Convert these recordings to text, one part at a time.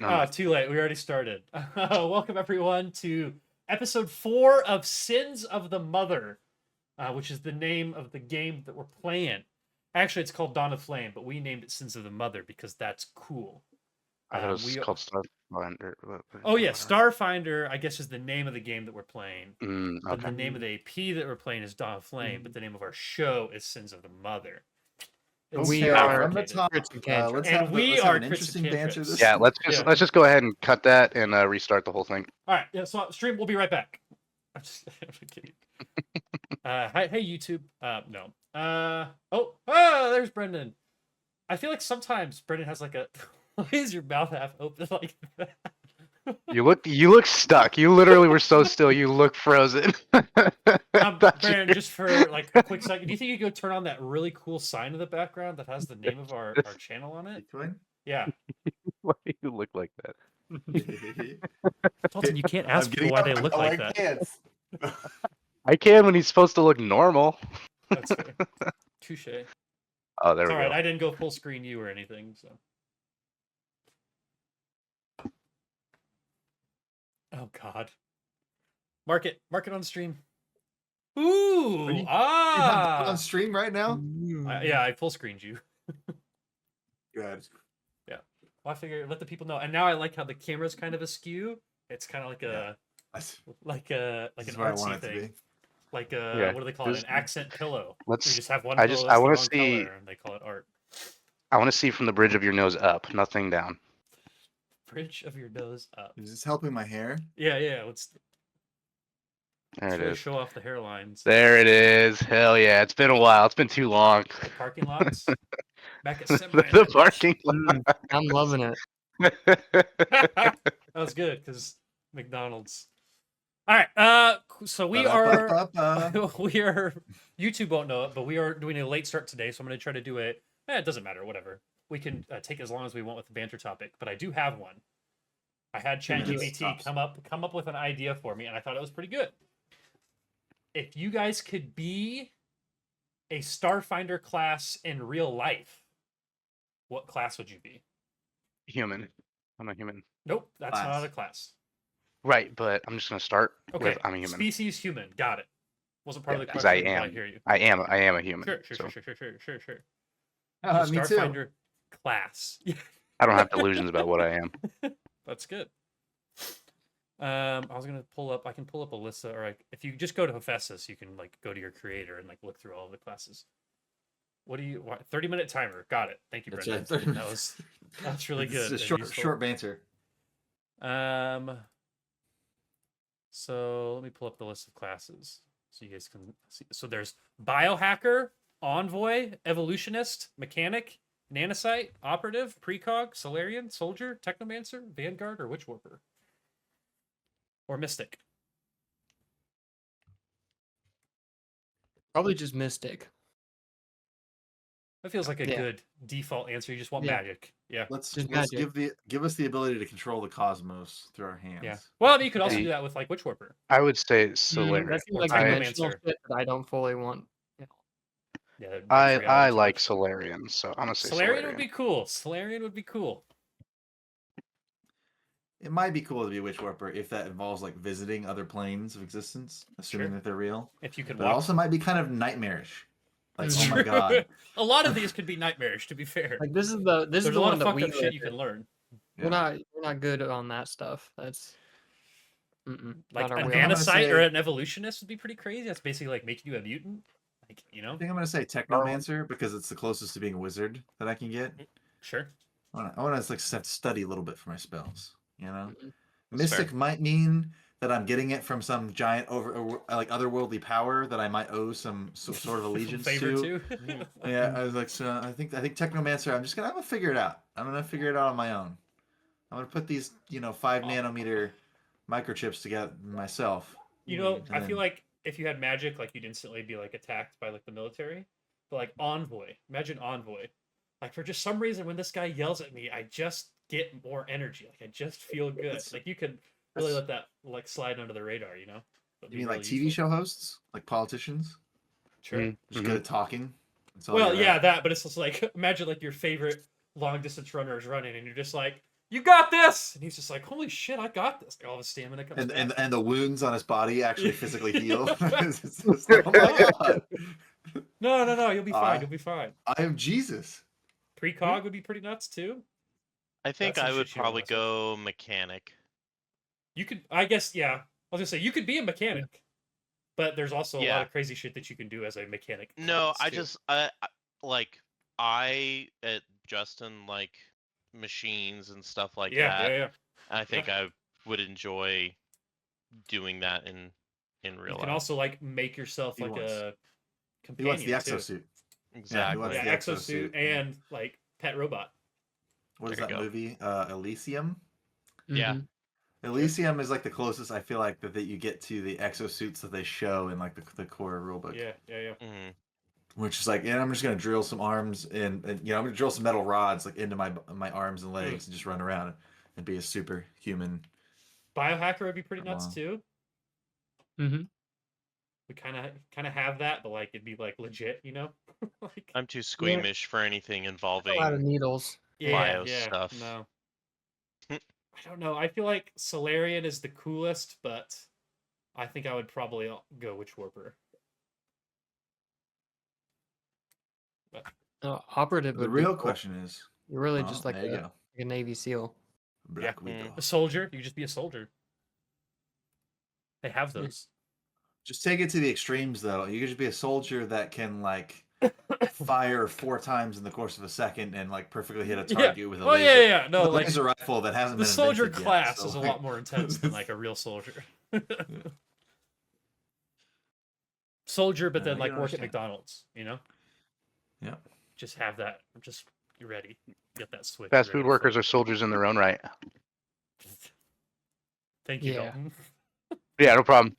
Never Oh, mind. too late. We already started. Welcome everyone to episode 4 of Sins of the Mother, which is the name of the game that we're playing. Actually, it's called Dawn of Flame, but we named it Sins of the Mother because that's cool. I thought it was called Starfinder. Oh yeah, Starfinder, I guess, is the name of the game that we're playing. Then Okay. the name of the AP that we're playing is Dawn of Flame, but the name of our show is Sins of the Mother. It's We super are complicated. Crits and Cantrips. Let's And have, we let's are have an Crits interesting and banter Cantrips. this Yeah, time. let's just go ahead and cut that and restart the whole thing. All right, yeah. So stream. We'll be right back. I'm just kidding. Hey YouTube. No. There's Brendan. I feel like sometimes Brendan has like a. Why is your mouth half open like that? You look stuck. You literally were so still. You look frozen. Brendan, just for like a quick second, do you think you could turn on that really cool sign in the background that has the name of our channel on it? Yeah. Why do you look like that? Dalton, you can't ask people why they look like that. I can when he's supposed to look normal. That's fair. Touche. Oh, there It's we all right. go. I didn't go full screen you or anything, so. Oh God. Mark it on stream. Ooh, You have on stream right now? yeah, I full screened you. Good. Yeah. Well, I figure let the people know. And now I like how the camera's kind of askew. It's kind of like a like an artsy thing. Like what do they call it? An accent pillow. You just have one pillow I want that's to the wrong see. color, and they call it art. I want to see from the bridge of your nose up, nothing down. Bridge of your nose up. Is this helping my hair? Yeah. Let's There it really is. show off the hairlines. There it is. Hell yeah! It's been a while. It's been too long. The parking lots. Back at The parking lot. I'm loving it. That was good because McDonald's. All right. So we are. We are. YouTube won't know it, but we are doing a late start today. So I'm going to try to do it. It doesn't matter. Whatever. We can take as long as we want with the banter topic. But I do have one. I had ChatGPT come up with an idea for me, and I thought it was pretty good. If you guys could be a Starfinder class in real life, what class would you be? Human. I'm a human. Nope, that's not a class. Right, but I'm just gonna start with I'm a human. Species human. Got it. Wasn't part of the Because question. I am. I hear you. I am a human. Sure. Me too. Starfinder class. I don't have delusions about what I am. That's good. I was gonna I can pull up Alyssa, or if you just go to Hephaestus, you can like go to your creator and like look through all of the classes. 30-minute timer. Got it. Thank you, Brendan. That's really good. It's a short banter. So let me pull up the list of classes so you guys can see. So there's Biohacker, Envoy, Evolutionist, Mechanic, Nanocyte, Operative, Precog, Solarian, Soldier, Technomancer, Vanguard, or Witchwarper. Or Mystic. Probably just Mystic. That feels like a good default answer. You just want magic. Yeah. Let's give us the ability to control the cosmos through our hands. Yeah. Well, you could also do that with like Witchwarper. I would say Solarian. That seems like dimensional shit that I don't fully want. Yeah, I like Solarian, so I'm gonna say Solarian would be cool. Solarian would be cool. It might be cool to be a Witchwarper if that involves like visiting other planes of existence, assuming that they're real. If you could, but it also might be kind of nightmarish. Like, oh my god, a lot of these could be nightmarish. To be fair, like this is the one that we shit you can learn. We're not good on that stuff. That's like a nanocyte or an evolutionist would be pretty crazy. That's basically like making you a mutant. Like, you know, I think I'm gonna say Technomancer because it's the closest to being a wizard that I can get. Sure. I want to like have to study a little bit for my spells. You know, Mystic might mean that I'm getting it from some giant otherworldly power that I might owe some sort of allegiance to. Yeah, I was like, so I think Technomancer. I'm gonna figure it out. I'm gonna figure it out on my own. I'm gonna put these 5 nanometer microchips together myself. I feel like if you had magic, like you'd instantly be like attacked by like the military. But like Envoy, imagine Envoy. Like for just some reason, when this guy yells at me, I just get more energy. Like I just feel good. Like you could really let that like slide under the radar, you know? You mean like TV show hosts, like politicians? Sure. Just good at talking. Well, yeah, that. But it's just like imagine like your favorite long distance runner is running, and you're just like, You got this! And he's just like, holy shit, I got this. All his stamina comes back. And the wounds on his body actually physically heal. It's just like, oh my god. No, you'll be fine. You'll be fine. I am Jesus. Precog would be pretty nuts too. I think That's some I would shit you don't probably mess with. go mechanic. You could, I guess, yeah. I was gonna say you could be a mechanic, but there's also a lot Yeah. of crazy shit that you can do as a mechanic. No, I too. just Justin like machines and stuff like that. Yeah. I think I would enjoy doing that in real You life. can also like make yourself He like wants- a He companion wants the too. exosuit. exactly. wants Yeah, the exosuit exosuit. and like pet robot. What is There that you go. movie? Elysium? Yeah. Mhm. Elysium is like the closest I feel like that you get to the exosuits that they show in like the core rulebook. Yeah. Mhm. Which is like, I'm just gonna drill some arms and I'm gonna drill some metal rods like into my arms and legs and just run around and be a superhuman. Biohacker would be pretty Come nuts on. too. Mhm. We kind of have that, but like it'd be like legit, you know? Like I'm too squeamish for anything A involving lot of needles. bio stuff. No. I don't know. I feel like Solarian is the coolest, but I think I would probably go Witch Warper. Operative The would be real cool. question is, You're really just like there you a, go, like a Navy SEAL. Black Yeah. Widow. A soldier, you could just be a soldier. They have those. Just take it to the extremes though. You could just be a soldier that can like fire 4 times in the course of a second and like perfectly hit a target with a Oh laser. yeah. No, with a like laser rifle that hasn't the been soldier invented class yet, so, is a like, lot more intense than like a real soldier. Soldier, but then I like can work at understand. McDonald's, you know? Yeah. Just have that. Just you're ready. Get that switch. Fast ready food to workers flip. are soldiers in their own right. Thank you, Yeah. Dalton. Yeah, no problem.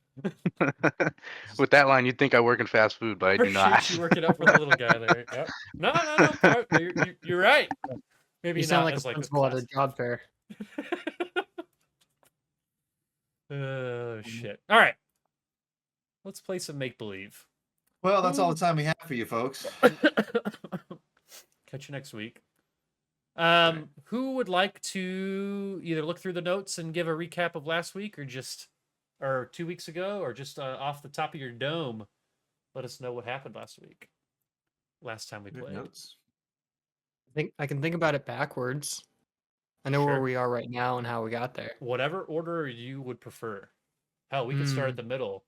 With that line, you'd think I work in fast food, but I do Appreciate not. you working up for the little guy there. Yep. No. You're right. Maybe You sound not like as a like the principal at class. a job fair. Oh shit! All right, let's play some make believe. Well, that's all the time we have for you folks. Catch you next week. Right. Who would like to either look through the notes and give a recap of last week, or 2 weeks ago, or just off the top of your dome, let us know what happened last week. Last time we Good played. notes. I can think about it backwards. I know where Sure. we are right now and how we got there. Whatever order you would prefer. Hell, we could start at the middle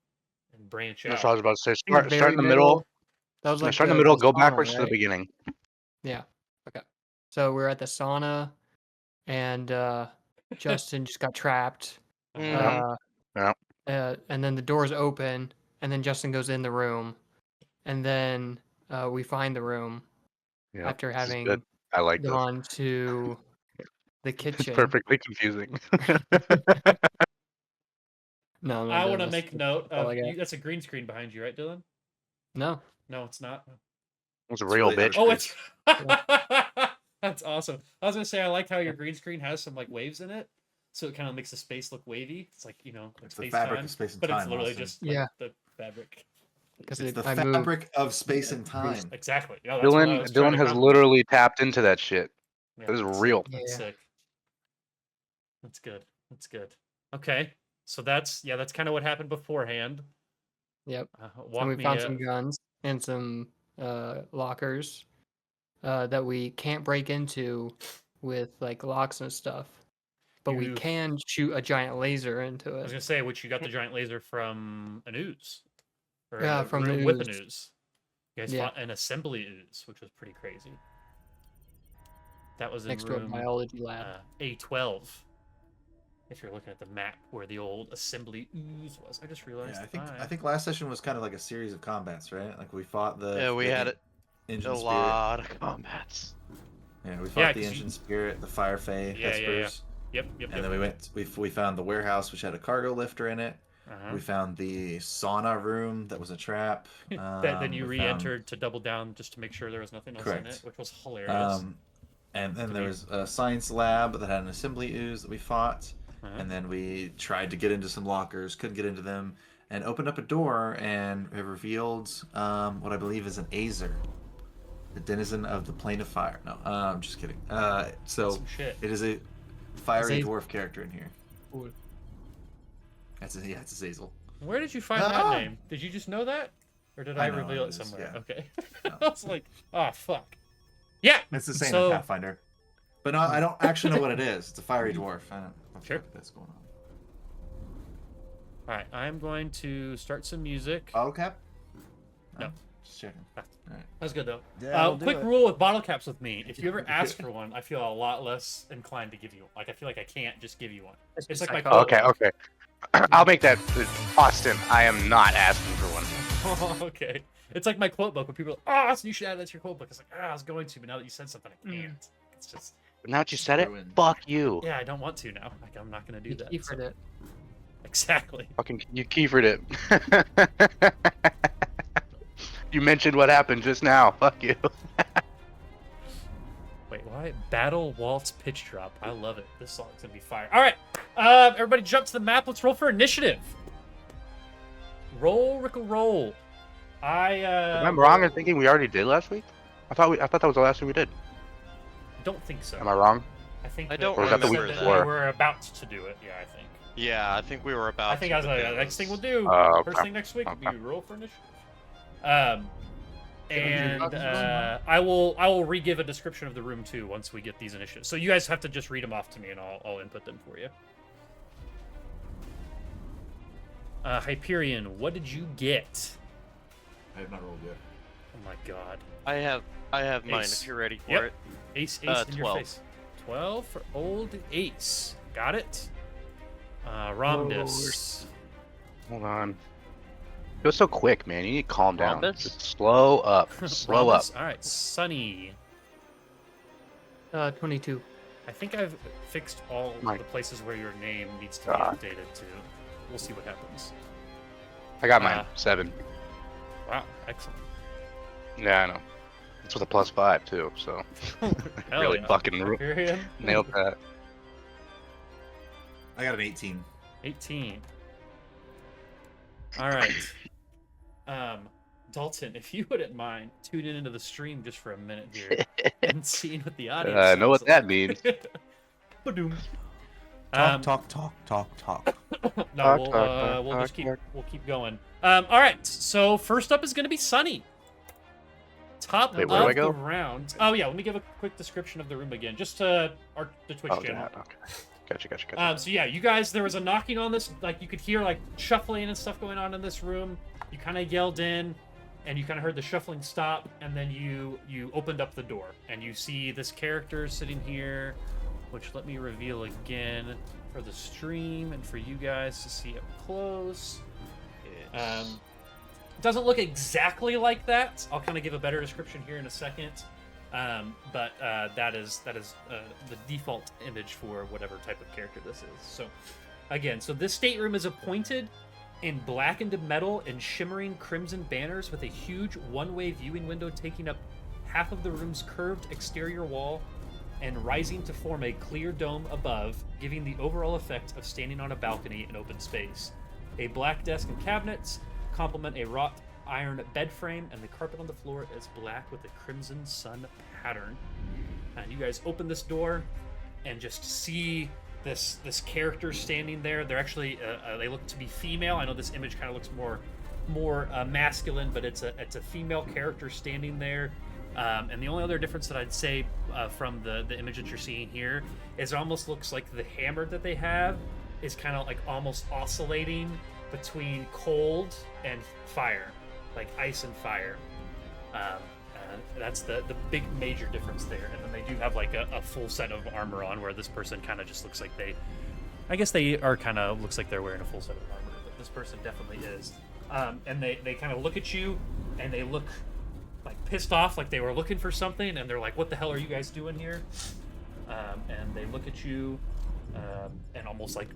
and branch That's what I out. was about to say. I think the Start very in the middle. That was No, like start in the middle. Go sauna, backwards to the right? beginning. Yeah. Okay. So we're at the sauna, and Justin just got trapped. Mhm. And then the doors open, and then Justin goes in the room, and then we find the room Yeah, after this is having good. I like this. gone to the It's kitchen. perfectly confusing. No, I want to that's- make note all of I got. you. That's a green screen behind you, right, Dylan? No. No, it's not. It's a It's real really bitch. Oh, it's that's awesome. I was gonna say I like how your green screen has some like waves in it, so it kind of makes the space look wavy. It's like like It's the space fabric time, of space and but time. it's literally Austin. just like, Yeah. the fabric. Because It's the I moved. fabric of space and time. Exactly. Yeah, that's what I was trying Dylan to has compliment. literally tapped into that shit. Yeah, This is that's real. sick. That's Yeah. sick. That's good. That's good. Okay, so that's kind of what happened beforehand. Yep. Walk And we me. found some guns and some lockers that we can't break into with like locks and stuff, but we You- can shoot a giant laser into I was it. gonna say, which you got the giant laser from an ooze. Or Yeah, a from the room with an ooze. ooze. You guys Yeah. fought an assembly ooze, which was pretty crazy. That was in Next to a room biology lab. A12. If you're looking at the map where the old assembly ooze was, I just realized. Yeah, I think last session was kind of like a series of combats, right? Like we fought the Yeah, we had engine a spirit. lot of combats. Yeah, we fought Yeah, the 'cause you- engine spirit, the fire fae, Yeah. Hespers, Yep. and then we found the warehouse which had a cargo lifter in it. Uh-huh. We found the sauna room that was a trap. that then you we found- re-entered to double down just to make sure there was nothing else in Correct. it, which was hilarious. And then To there be- was a science lab that had an assembly ooze that we fought. Uh-huh. And then we tried to get into some lockers, couldn't get into them, and opened up a door, and it revealed what I believe is an Azer, the denizen of the plane of fire. No, I'm just kidding. So Some shit. it is a fiery Azazel. dwarf character in here. Cool. It's Azazel. Where did you find that name? Did you just know that, or did I know reveal what it it is, somewhere? yeah. Okay. No. I was like, oh fuck. Yeah. It's the same So- in Pathfinder. But no, I don't actually know what it is. It's a fiery dwarf. I don't know what the Sure. fuck that's going on. All right, I'm going to start some music. Bottle cap? No. Just checking. Alright. That's good though. That'll do Quick it. rule with bottle caps with me: if you ever ask for one, I feel a lot less inclined to give you one. Like I feel like I can't just give you one. It's like my psychology. quote Okay, okay. I'll make that Austin. I am not asking for one. book. Okay. It's like my quote book when people are, oh, Austin, you should add that to your quote book. It's like, I was going to, but now that you said something, I can't. It's just, But now that you said it, Ruined. fuck you. yeah, I don't want to now. Like I'm not gonna do You that. keyford it. Exactly. Fucking, you keyford it. You mentioned what happened just now. Fuck you. Wait, why? Battle Waltz Pitch Drop. I love it. This song's gonna be fire. All right, everybody, jump to the map. Let's roll for initiative. Roll, Rickle, roll. Am I wrong in thinking we already did last week? I thought that was the last thing we did. Don't think so. Am I wrong? I think I that don't we Or is that the said week that before? we were about to do it. Yeah, I think. Yeah, I think we were about. I think to, I was but like, there the next thing we'll was- do, Okay. first thing next week, will be Okay. roll for initiative. And I will re-give a description of the room too once we get these initiatives. So you guys have to just read them off to me, and I'll input them for you. Hyperion, what did you get? I have not rolled yet. Oh my god. I have mine. Ace. If you're ready for Yep. it. Ace in 12. your face. 12 for old Ace. Got it. Rhombus. Hold on. It was so quick, man. You need to calm down. Rhombus? Just slow up. Slow up. Rhombus. All right, Sunny. 22. I think I've fixed all My the places where your name needs to God. be updated to. We'll see what happens. I got mine. 7. Wow, excellent. Yeah, I know. It's with a +5 too, so Hell really yeah. fucking Hyperion. nailed that. I got an 18. 18. All right. Dalton, if you wouldn't mind tuning into the stream just for a minute here and seeing what the audience. I know what sounds that like. means. Ba-doom. Talk. No, Talk, we'll, talk, we'll talk, just talk. we'll keep going. All right. So first up is going to be Sunny. Top Wait, of where do I the go? round. Oh yeah, let me give a quick description of the room again, just to the Twitch Oh, channel. that. Okay. Gotcha. So yeah, you guys, there was a knocking on this, like you could hear like shuffling and stuff going on in this room. You kind of yelled in, and you kind of heard the shuffling stop, and then you opened up the door, and you see this character sitting here, which let me reveal again for the stream and for you guys to see up close. Doesn't look exactly like that. I'll kind of give a better description here in a second. But that is the default image for whatever type of character this is. So, again, this stateroom is appointed in blackened metal and shimmering crimson banners with a huge one-way viewing window taking up half of the room's curved exterior wall and rising to form a clear dome above, giving the overall effect of standing on a balcony in open space. A black desk and cabinets complement a wrought iron bed frame, and the carpet on the floor is black with a crimson sun pattern. And you guys open this door and just see this character standing there. They're actually they look to be female. I know this image kind of looks more masculine, but it's a female character standing there. And the only other difference that I'd say from the image that you're seeing here is it almost looks like the hammer that they have is kind of like almost oscillating between cold and fire, like ice and fire. That's the big major difference there. And then they do have like a full set of armor on, where this person kind of just looks like I guess they are kind of looks like they're wearing a full set of armor, but this person definitely is. And they kind of look at you, and they look like pissed off, like they were looking for something, and they're like, "What the hell are you guys doing here?" And they look at you, and almost like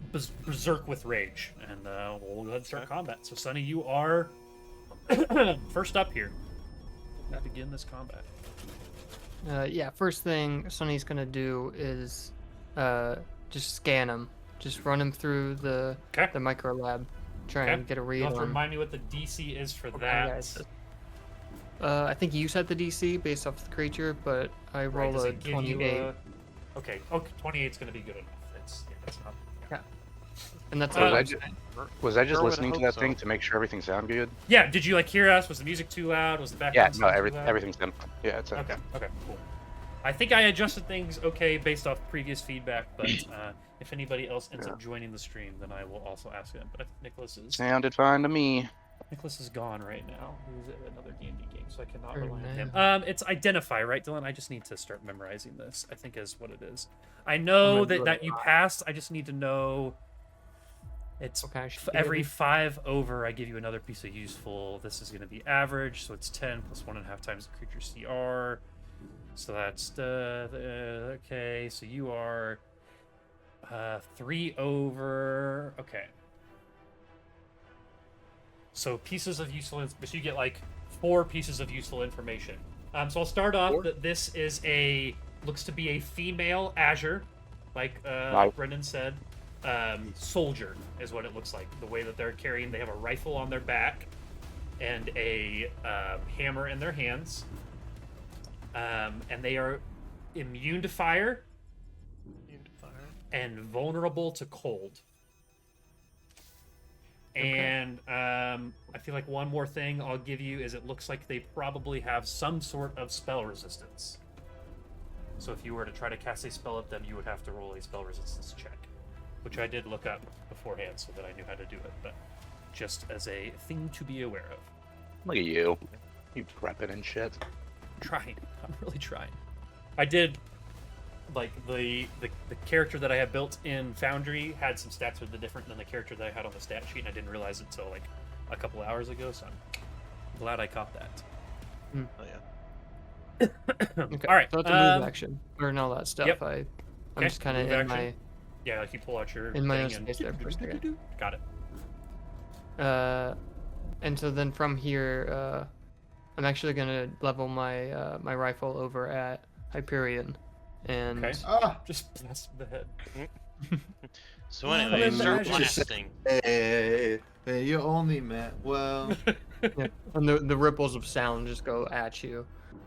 berserk with rage. And we'll go ahead and start combat. So, Sunny, you are first up here. We'll begin this combat. Yeah, first thing Sunny's gonna do is just scan him. Just run him through the micro lab. Try and get a read You'll have to on. remind me what the DC is for Okay, that. guys. I think you set the DC based off the creature, but I Right, rolled does a it give you 28. Okay, 28's going to be good enough. And that's Was all I I'm ju- saying. Was I just Sure would listening to hope that so. thing to make sure everything sounded good? Yeah, did you like hear us? Was the music too loud? Was the Yeah, background no, sound too loud? everything's done. Yeah, it's Okay, okay, cool. I think I adjusted things okay based off previous feedback, but if anybody else ends up joining the stream, then I will also ask them. But I think sounded fine to me. Nicholas is gone right now. He's at another D&D game, so I cannot Very rely on him. nice. It's identify, right, Dylan? I just need to start memorizing this, I think is what it is. I know that you passed. I just need to know. It's Okay, I should be every ready. 5 over, I give you another piece of useful. This is going to be average, so it's 10 plus 1.5 times the creature's CR. So that's okay. So you are 3 over. Okay. So pieces of useful, so you get like 4 pieces of useful information. So I'll start off that this is looks to be a female Azure, like Brendan said. Soldier is what it looks like. The way that they're carrying, they have a rifle on their back and a hammer in their hands. And they are immune to fire and vulnerable to cold. And I feel like one more thing I'll give you is it looks like they probably have some sort of spell resistance. So if you were to try to cast a spell at them, you would have to roll a spell resistance check, which I did look up beforehand so that I knew how to do it, but just as a thing to be aware of. Look at you. You prepping and shit. Trying. I'm really trying. I did, like, the character that I had built in Foundry had some stats that were different than the character that I had on the stat sheet, and I didn't realize it until, like, a couple hours ago, so I'm glad I caught that. Oh yeah. Okay. All right. So it's a move action or and all that stuff. Yep. I'm Okay, just kind of move in action. Yeah, like you pull out your in my own thing space there for a second. Got it. And so then from here, I'm actually gonna level my my rifle over at Hyperion, and Okay. Ah, Just blast the head. So anyway, Well, start then blasting. hey, you only meant well. yeah, and the ripples of sound just go at you,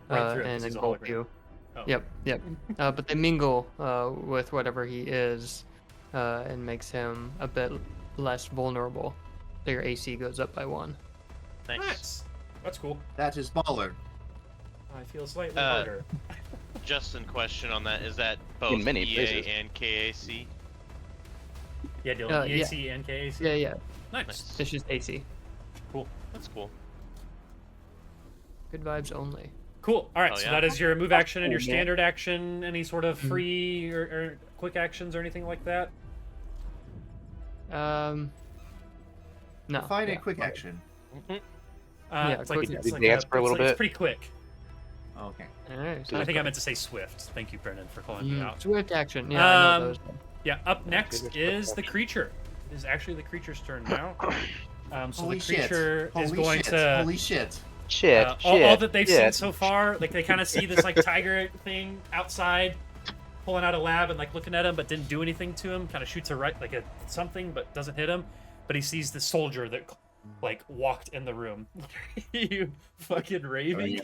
Right through it, 'cause and he's a engulf hologram. you. Oh. Yep. But they mingle with whatever he is, and makes him a bit less vulnerable. So your AC goes up by 1. Thanks. Nice. That's cool. That is baller. I feel slightly harder. Justin, question on that: is that both In many EA places. and KAC? Yeah, Dylan. yeah. EAC and KAC. Yeah. Nice. It's just AC. Cool. That's cool. Good vibes only. Cool. All right. Oh, So yeah. that is your move action and your cool, man. standard action. Any sort of free or quick actions or anything like that? No. Find yeah. a quick action. Yeah, it's like, quick it's action. like Dance for a little it's bit. pretty quick. Okay. Alright, I think I meant to say swift. Thank you, Brendan, for calling me out. Swift action. Yeah, I know Um, those. Yeah, up next is the creature. It is actually the creature's turn now. So Holy the shit. creature Holy is going shit. to Holy shit. Shit, all that they've seen shit. so far. Like they kind of see this like tiger thing outside, pulling out a lab and like looking at him, but didn't do anything to him. Kind of shoots a something, but doesn't hit him. But he sees the soldier that like walked in the room. You fucking raving.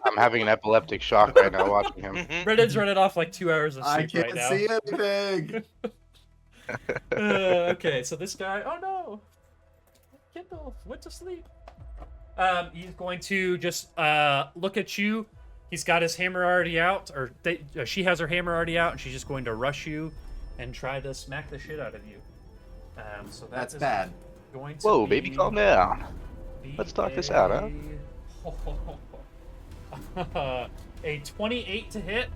I'm having an epileptic shock right now watching him. Brendan's running off like 2 hours of I sleep can't right now. see anything. Okay, so this guy. Oh no, Kindle went to sleep. He's going to just look at you. He's got his hammer already out, or she has her hammer already out, and she's just going to rush you and try to smack the shit out of you. So That's is bad. Going to Whoa, be, baby, calm down. Let's talk this out, huh? A 28 to hit.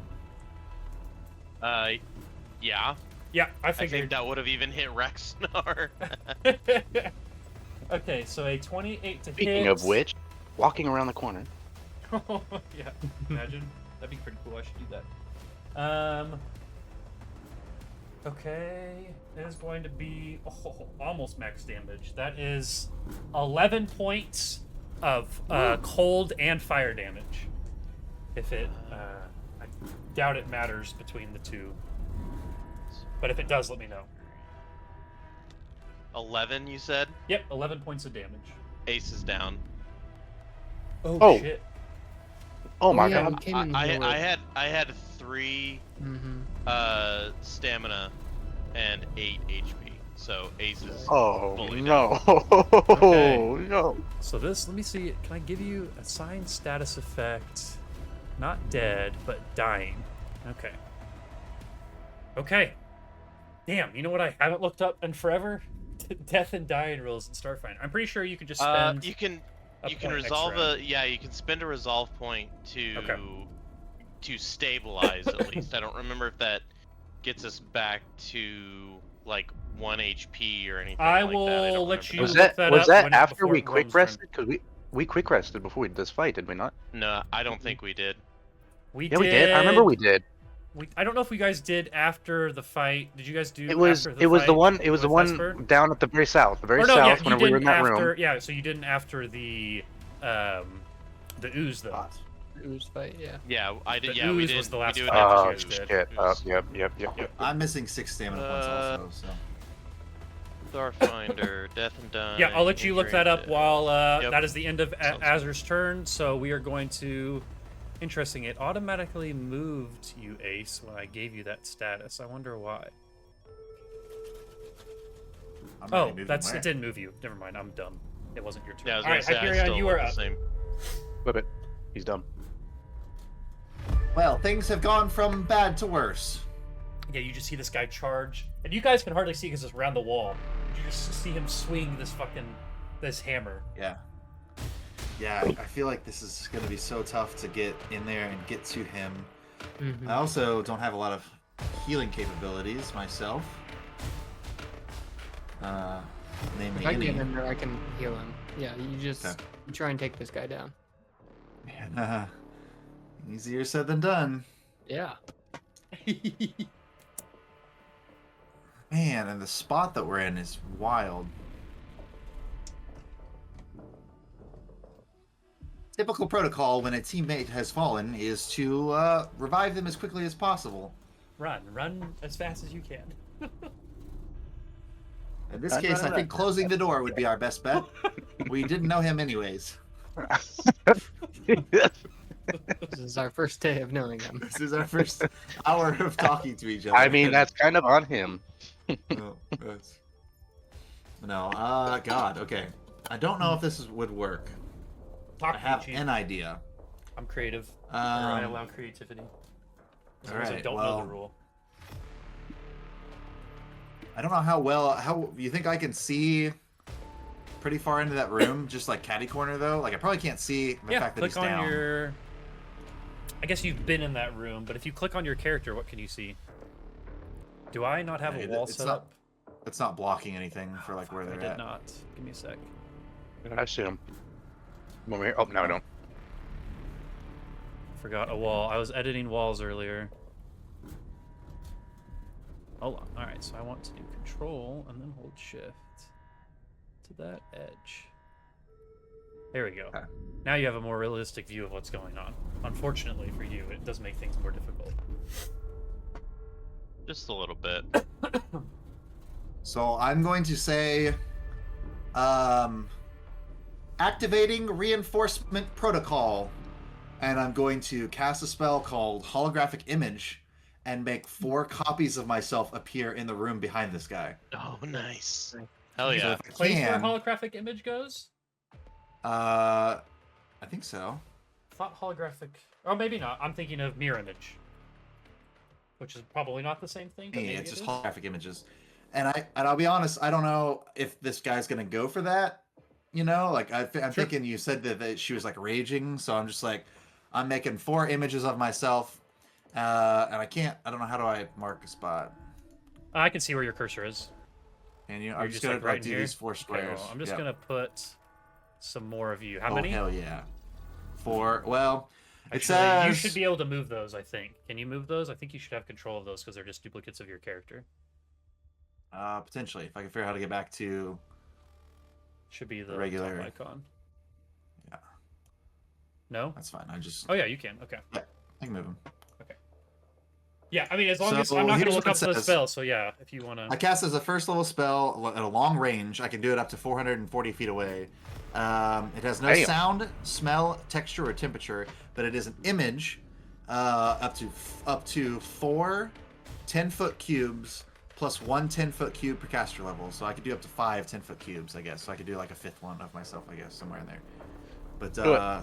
Yeah. Yeah, I I think figured. that would have even hit Rexnar. Okay, so a 28 to hit. Speaking of which, walking around the corner. Yeah, imagine. That'd be pretty cool. I should do that. Okay, it is going to be almost max damage. That is 11 points of cold and fire damage. If it, I doubt it matters between the two. But if it does, let me know. 11, you said? Yep, 11 points of damage. Ace is down. Oh. Shit. Oh my yeah, god. we came in here with- I had 3 Mhm. stamina and 8 HP. So Ace is Oh fully no! Okay. No! So this, let me see. Can I give you assign status effect? Not dead, but dying. Okay. Okay. Damn. You know what I haven't looked up in forever? Death and dying rules in Starfinder. I'm pretty sure you can just spend. you can point resolve extra. you can spend a resolve point Okay. to stabilize at least. I don't remember if that gets us back to like 1 HP or anything I like will that. I don't let remember you Was look that that up when after before we it quick Rome's turn. rested? Because we quick rested before this fight, did we not? No, I don't think we did. We Yeah, we did. I remember we did. I don't know if you guys did after the fight. Did you guys do It was after the it was the fight one it was the with one Vesper? down at the very south, Or no, south. you Whenever we were in didn't that after. room. Yeah, so you didn't after the ooze though. Ooze fight, yeah. Yeah, I did. The yeah, we ooze did. was the we last do fight it after that Oh you guys ooze. did. shit! Ooze. Yep. I'm missing 6 stamina points also. So. Starfinder, Death and Dying. Yeah, I'll let you look that up while Yep. that is the end of Sounds good. Azur's turn. So we are going to. Interesting. It automatically moved you, Ace, when I gave you that status. I wonder why. I'm Oh, already moving it where? didn't move you. Never mind. I'm dumb. It wasn't your turn. Yeah, I was All gonna right, say, I Hyperion, still you look are the up. same. Flip it. He's dumb. Well, things have gone from bad to worse. Yeah, you just see this guy charge, and you guys can hardly see because it's around the wall. You just see him swing this hammer. Yeah. Yeah, I feel like this is going to be so tough to get in there and get to him. Mm-hmm. I also don't have a lot of healing capabilities myself. Namely, If I get any. in there, I can heal him. Yeah, you just Okay. try and take this guy down. Man, easier said than done. Yeah. Man, and the spot that we're in is wild. Typical protocol when a teammate has fallen is to revive them as quickly as possible. Run as fast as you can. In this case, I think closing the door would be our best bet. We didn't know him anyways. This is our first day of knowing him. This is our first hour of talking to each other. I mean, that's kind of on him. No, God, okay. I don't know if this would work. Talk I to have me, an idea. I'm creative. Or I allow creativity. As long as I alright, don't know well, the rule. I don't know how you think I can see pretty far into that room, just like catty corner though? Like I probably can't see the Yeah, fact that click he's on down. your. I guess you've been in that room, but if you click on your character, what can you see? Do I not have a wall It's set not, up? it's not blocking anything for like where I they're did at. not. Give me a sec. I see him. I'm over here. Oh, no, I don't. Forgot a wall. I was editing walls earlier. Hold on. Alright, so I want to do control and then hold shift to that edge. There we go. Okay. Now you have a more realistic view of what's going on. Unfortunately for you, it does make things more difficult. Just a little bit. So I'm going to say, activating reinforcement protocol, and I'm going to cast a spell called holographic image, and make 4 copies of myself appear in the room behind this guy. Oh, nice. Hell So yeah. if I Place where can, holographic image goes? I think so. Thought holographic. Oh, maybe not. I'm thinking of mirror image, which is probably not the same thing. But Yeah, maybe it's just it is. holographic images, and I'll be honest, I don't know if this guy's gonna go for that. You know, like I'm thinking you said that she was like raging, so I'm just like, I'm making 4 images of myself, and I don't know how do I mark a spot. I can see where your cursor is. And I'm You're just just, gonna like, right in do here? these 4 Okay, squares. well, I'm just Yep. gonna put some more of you. How Oh many? hell yeah, 4. Well, it Actually, says you should be able to move those. I think. Can you move those? I think you should have control of those because they're just duplicates of your character. Potentially if I can figure out how to get back to. Should be the regular. top icon. Yeah. No. That's fine. I just Oh yeah, you can. Okay. I can move them. Yeah, I mean, as long as So I'm not here's gonna look what up it the says. spell. So yeah, if you wanna. I cast as a first level spell at a long range. I can do it up to 440 feet away. It has no Damn. sound, smell, texture, or temperature, but it is an image up to 4 10-foot cubes plus 1 10-foot cube per caster level. So I could do up to 5 10-foot cubes, I guess. So I could do like a 5th one of myself, I guess, somewhere in there. But I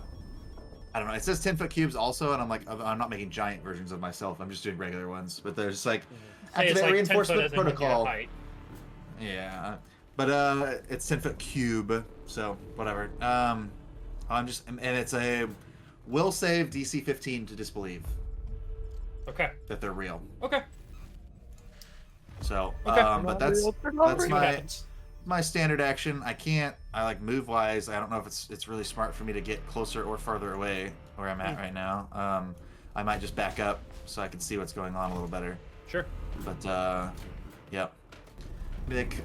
don't know. It says 10-foot cubes also, and I'm like, I'm not making giant versions of myself. I'm just doing regular ones. But there's like activate like reinforcement protocol. Height. Yeah, but it's 10-foot cube, so whatever. I'm just, and it's a will save DC 15 to disbelieve. Okay. That they're real. Okay. So, Okay. But that's See what my happens. my standard action. I like move wise. I don't know if it's really smart for me to get closer or farther away where I'm at right now. I might just back up so I can see what's going on a little better. Sure. But yep. Mick,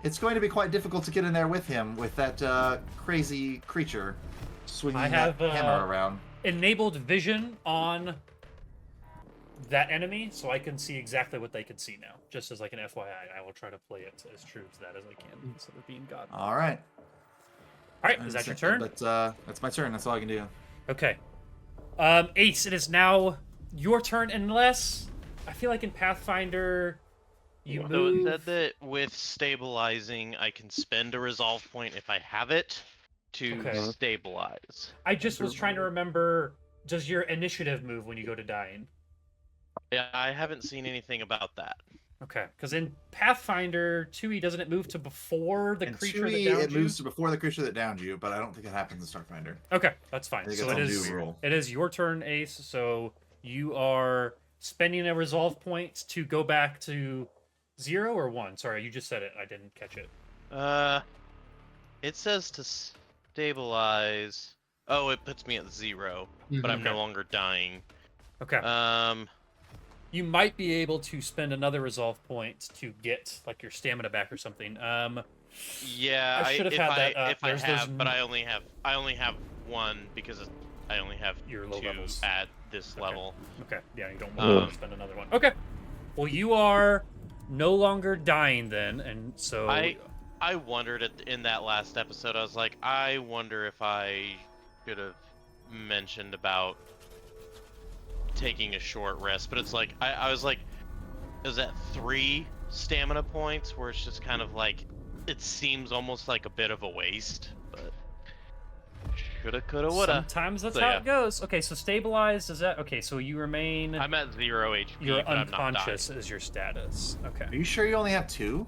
it's going to be quite difficult to get in there with him with that crazy creature swinging that hammer around. Enabled vision on that enemy, so I can see exactly what they can see now. Just as like an FYI, I will try to play it as true to that as I can instead of being God. All right. All right, is that your turn? But that's my turn. That's all I can do. Okay. Ace, it is now your turn, unless I feel like in Pathfinder you So move. it said that with stabilizing, I can spend a resolve point if I have it to stabilize. I just was trying to remember, does your initiative move when you go to dying? Yeah, I haven't seen anything about that. Okay, because in Pathfinder 2E, doesn't it move to before the creature that downed it you? moves to before the creature that downed you, but I don't think it happens in Starfinder. Okay, that's fine. I think So it's it a is. new rule. It is your turn, Ace. So you are spending a resolve point to go back to 0 or 1. Sorry, you just said it. I didn't catch it. It says to stabilize. Oh, it puts me at 0, but I'm no longer dying. Okay. You might be able to spend another resolve point to get like your stamina back or something. Yeah, I should have had that up. If I There's have, but I only have 1 because I only have your low 2 levels at this level. Okay, yeah, you don't want to spend another one. Okay, well, you are no longer dying then, and so I wondered in that last episode. I was like, I wonder if I should have mentioned about taking a short rest, but it's like I was like, is that 3 stamina points where it's just kind of like it seems almost like a bit of a waste, but shoulda, coulda, woulda. Sometimes that's how it goes. Okay, so stabilized is that okay? So you remain. I'm at 0 HP. You're but unconscious I'm not is your status. Okay. Are you sure you only have 2?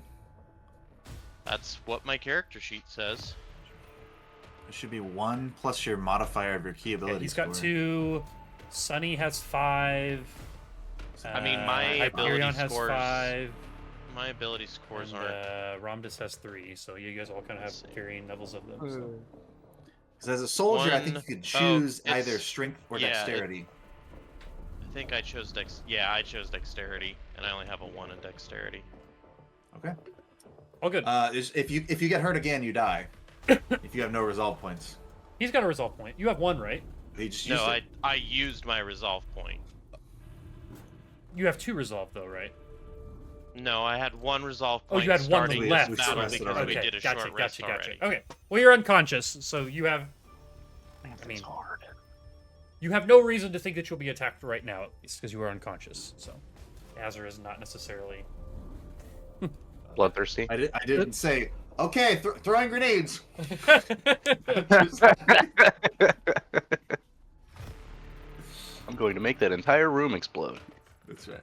That's what my character sheet says. It should be 1 plus your modifier of your key ability. Yeah, he's got score. 2. Sunny has 5. I mean, my Hyperion ability has scores. 5. My ability scores And, aren't. Ramdus has 3. So you guys all kind of have varying levels of them. So. Because as a soldier, I think 1 you could choose it's- either strength or dexterity. I think I chose I chose dexterity, and I only have a 1 in dexterity. Okay. All good. If you get hurt again, you die. If you have no resolve points. He's got a resolve point. You have 1, right? He just No, used it. I used my resolve point. You have 2 resolve though, right? No, I had 1 resolve Oh, point you had 1 starting left. this battle Okay, because we did a gotcha, short rest gotcha. already. Okay. Well, you're unconscious, so you have. I mean, hard. you have no reason to think that you'll be attacked right now, at least because you are unconscious. So, Azure is not necessarily. Bloodthirsty. I didn't say, okay, throwing grenades. I'm going to make that entire room explode. That's right.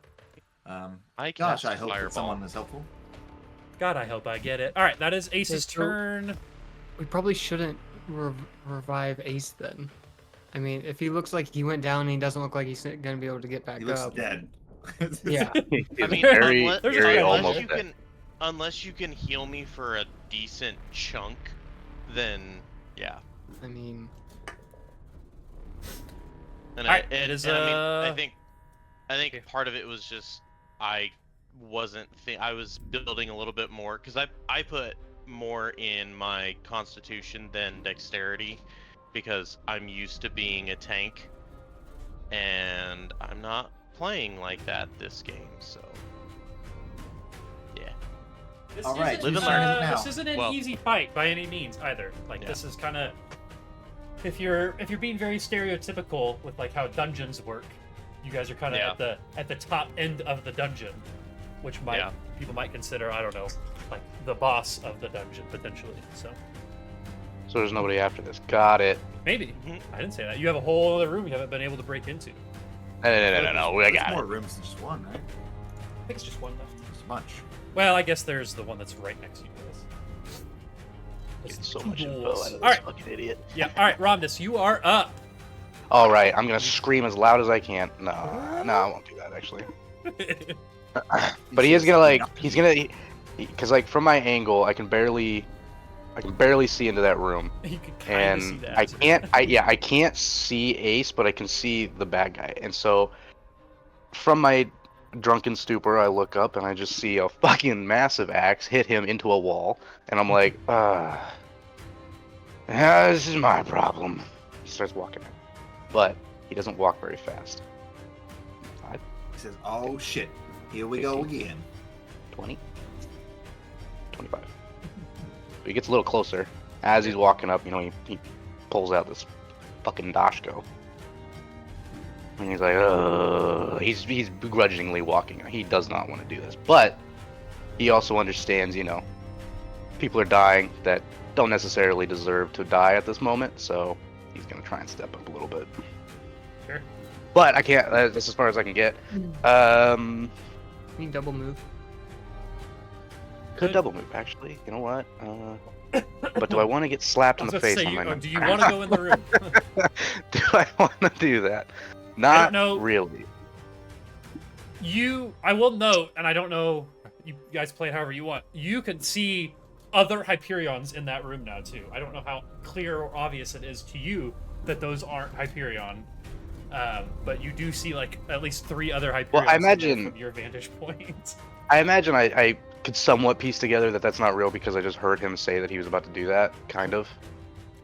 I Gosh, cast I hope that Fireball. someone is helpful. God, I hope I get it. All right, that is Ace's so- turn. We probably shouldn't revive Ace then. I mean, if he looks like he went down and he doesn't look like he's going to be able to get back He looks up. dead. Yeah. I mean, very, there's very a almost you dead. can, unless you can heal me for a decent chunk, then yeah. I mean, And Alright, I, it and, is, and I mean, uh, I think okay. part of it was just I wasn't. I was building a little bit more because I put more in my constitution than dexterity because I'm used to being a tank, and I'm not playing like that this game. So yeah. This All right, isn't, live and learn now. This isn't an Well- easy fight by any means either. Like Yeah. this is kind of if you're being very stereotypical with like how dungeons work, you guys are kind of Yeah. at the top end of the dungeon. which people might consider, I don't know, like the boss of the dungeon potentially. So there's nobody after this. Got it. maybe. I didn't say that. You have a whole other room you haven't been able to break into. No. I There's got more it. rooms than just one, right? I think it's just one left. There's a bunch. Well, I guess there's the one that's right next to you guys. Getting so much info doors. out of All this right. fucking idiot. Yeah. All right, Romnus, you are up. All right, I'm gonna scream as loud as I can. No, I won't do that actually. But he is gonna because like from my angle, I can barely see into that room, You can kind of see and that. I can't see Ace, but I can see the bad guy, and so from my drunken stupor, I look up and I just see a fucking massive axe hit him into a wall, and I'm like, this is my problem. He starts walking in, but he doesn't walk very fast. He says, "Oh shit, here we go 15. again." 20, 25. But he gets a little closer. As he's walking up, he pulls out this fucking Dashko. And he's like, he's begrudgingly walking. He does not want to do this. But he also understands, people are dying that don't necessarily deserve to die at this moment. So he's going to try and step up a little bit. Sure. But I can't, that's as far as I can get. Can you double move? Could double move, actually. You know what? But do I want to get slapped in the face? Do you want to go in the room? Do I want to do that? Not know. really. I will note, and I don't know, you guys play it however you want. You can see other Hyperions in that room now too. I don't know how clear or obvious it is to you that those aren't Hyperion, but you do see like at least 3 other Hyperions. Well, I imagine from your vantage point. I imagine I could somewhat piece together that that's not real because I just heard him say that he was about to do that, kind of.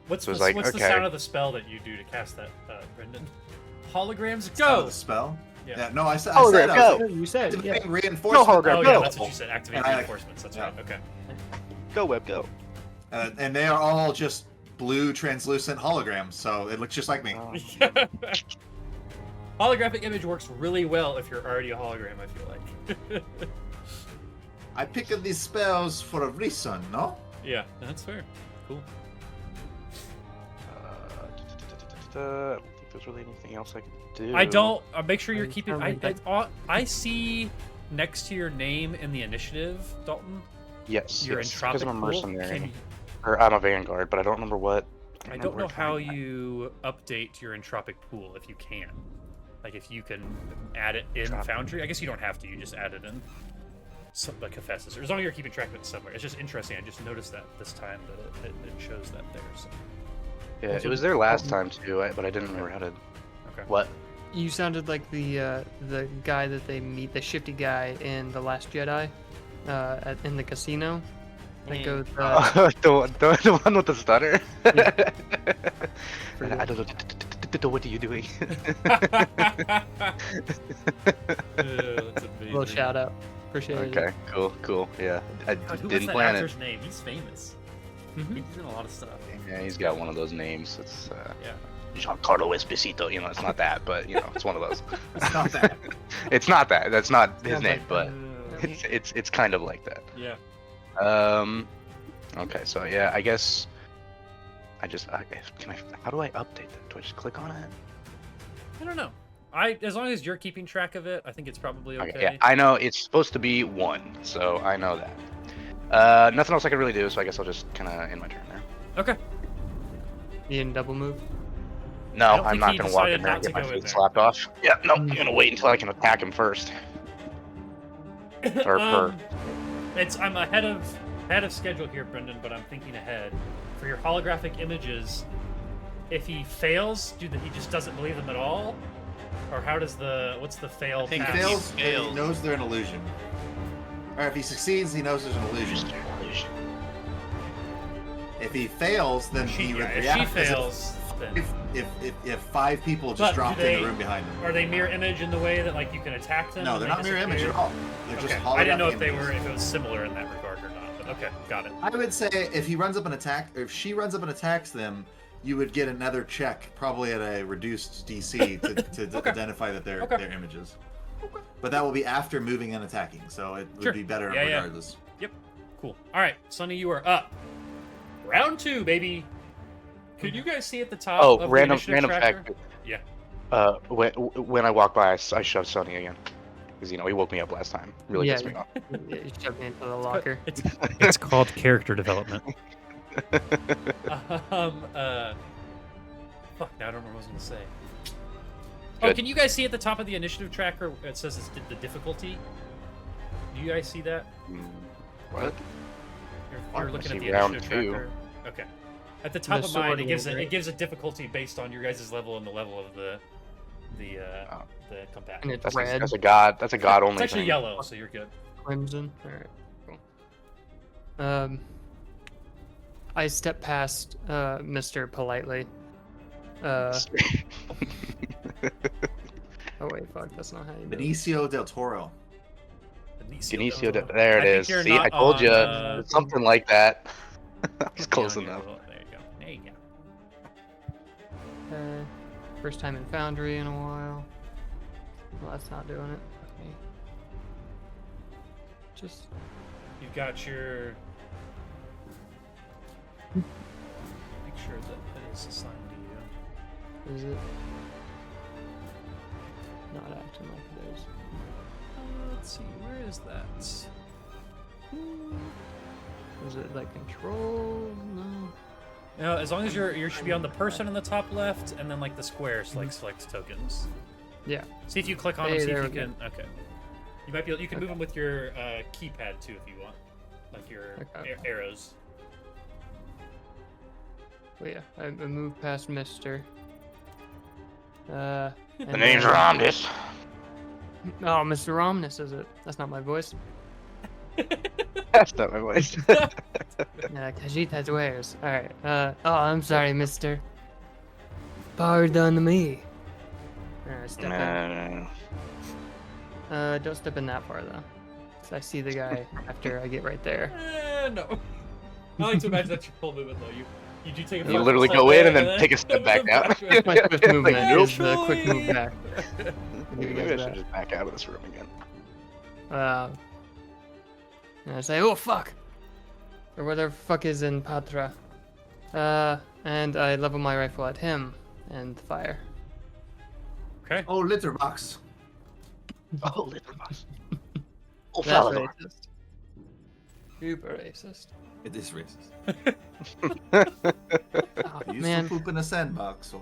What's So the it's like, the okay. sound of the spell that you do to cast that, Brendan? Holograms, Sound of go! the spell. Yeah. No, I said. Hologram, I go! You said, yeah. activating reinforcement. hologram, Oh go! yeah, that's what you said. Activate And I- reinforcements. That's yeah. right. Okay. Go, Web, go. And they are all just blue translucent holograms, so it looks just like me. Holographic image works really well if you're already a hologram, I feel like. I picked up these spells for a reason, no? Yeah, that's fair. Cool. I don't think there's really anything else I can do. I don't. Make sure you're Are you keeping. I see next to your name in the initiative, Dalton. Yes, Your yes, entropic because I'm a pool. mercenary. Or I'm a vanguard, but I don't remember what. I remember don't know where to how find that. you update your entropic pool if you can. Like if you can add it in Entropic. Foundry. I guess you don't have to. You just add it in. So, like Hephaestus, or as long as you're keeping track of it somewhere. It's just interesting. I just noticed that this time that it shows that there. So. Yeah, it was there last time too, but I didn't remember how to. Okay. What? You sounded like the guy that they meet, the shifty guy in The Last Jedi, in the casino. That goes. The one with the stutter. Yeah. I don't know. What are you doing? That's Little shout out. Appreciate it. Okay, cool. Yeah, I God, who was didn't that plan it. actor's name? He's famous. Mhm. He's in a lot of stuff. Yeah, he's got one of those names. It's Yeah. Giancarlo Esposito. It's not that, but it's one of those. It's not that. It's not that. That's not his Sounds name, like but it's kind of like that. Yeah. Okay, so yeah, I guess how do I update that? Do I just click on it? I don't know. As long as you're keeping track of it, I think it's probably okay. Yeah, I know it's supposed to be 1, so I know that. Nothing else I can really do, so I guess I'll just kind of end my turn there. Okay. You didn't double move? I No, don't I'm think not he going to walk decided in there not and to get my go in food there. slapped off. Yeah, no, I'm going to wait until I can attack him first. Or her. I'm ahead of schedule here, Brendan, but I'm thinking ahead. For your holographic images, if he fails, he just doesn't believe them at all? Or what's the fail I think pass? He He fails, fails. he knows they're an illusion. Or if he succeeds, he knows there's an illusion. Oh, If he fails, then he would If react she as fails, then if 5 people But just do dropped in they- the room behind him. are they mirror image in the way that like you can attack them? No, and they're they not mirror image disappear? at all. They're just Okay. holographic I didn't know if images. it was similar in that regard or not. But okay, got it. I would say if he runs up and if she runs up and attacks them, you would get another check, probably at a reduced DC, to Okay. identify that they're Okay. images. But that will be after moving and attacking, so it would Sure. be better Yeah, yeah. regardless. Yep. Cool. All right, Sonny, you are up. Round 2, baby. Could you guys see at the top Oh, of the random initiative tracker? fact. Yeah. When I walk by, I shove Sonny again. Because, he woke me up last time. Really Yeah. pissed me off. Yeah, you shoved me into the locker. It's called character development. Fuck, now I don't remember what I was going to say. Oh, Good. can you guys see at the top of the initiative tracker, it says it's the difficulty? Do you guys see that? What? You're looking at see the round initiative 2. tracker. Okay. At the top The of mine, sword it gives one, right? it gives a difficulty based on your guys' level and the level of the Oh. compact. And it's That's red, a god. That's a god It's only actually thing. yellow, so you're good. crimson. All right, cool. I step past Mr. politely. Oh wait, fuck, that's not how you do it. Benicio del Toro. Benicio, Del Toro. there I it think is. you're See, I not told on, you. Something like that. I was close There you enough. go. There you go. First time in Foundry in a while. Well, that's not doing it. Okay. Just You've got your. Make sure that it is assigned to you. is it not acting like it is? Let's see, where is that? Is it like control? No. No, as long as you should be on the person in the top left, and then like the squares, like selects tokens. Yeah. See if you click on Hey, them. See there if you we can. Okay. You might be. You can move them with your keypad too, if you want, like your Okay. arrows. Well, yeah. I moved past Mister. The name's Ramdis. Oh, Mr. Romnus, is it? That's not my voice. That's not my voice. Kajita's wares. Alright. Oh, I'm sorry, Mister. Pardon me. Alright, step in. Don't step in that far, though. 'Cause I see the guy after I get right there. No. I like to imagine that's your full movement though. You do take a. You literally go in and then take a step back out. My swift movement Nope. is the quick move back. Maybe I should just back out of this room again. And I say, oh fuck! Or whatever fuck is in Patra. And I level my rifle at him and fire. Okay. Oh, litter box. Oh, little boss. Oh, That's Falador. racist. Super racist. It is racist. Oh, I used man. to poop in a sandbox, or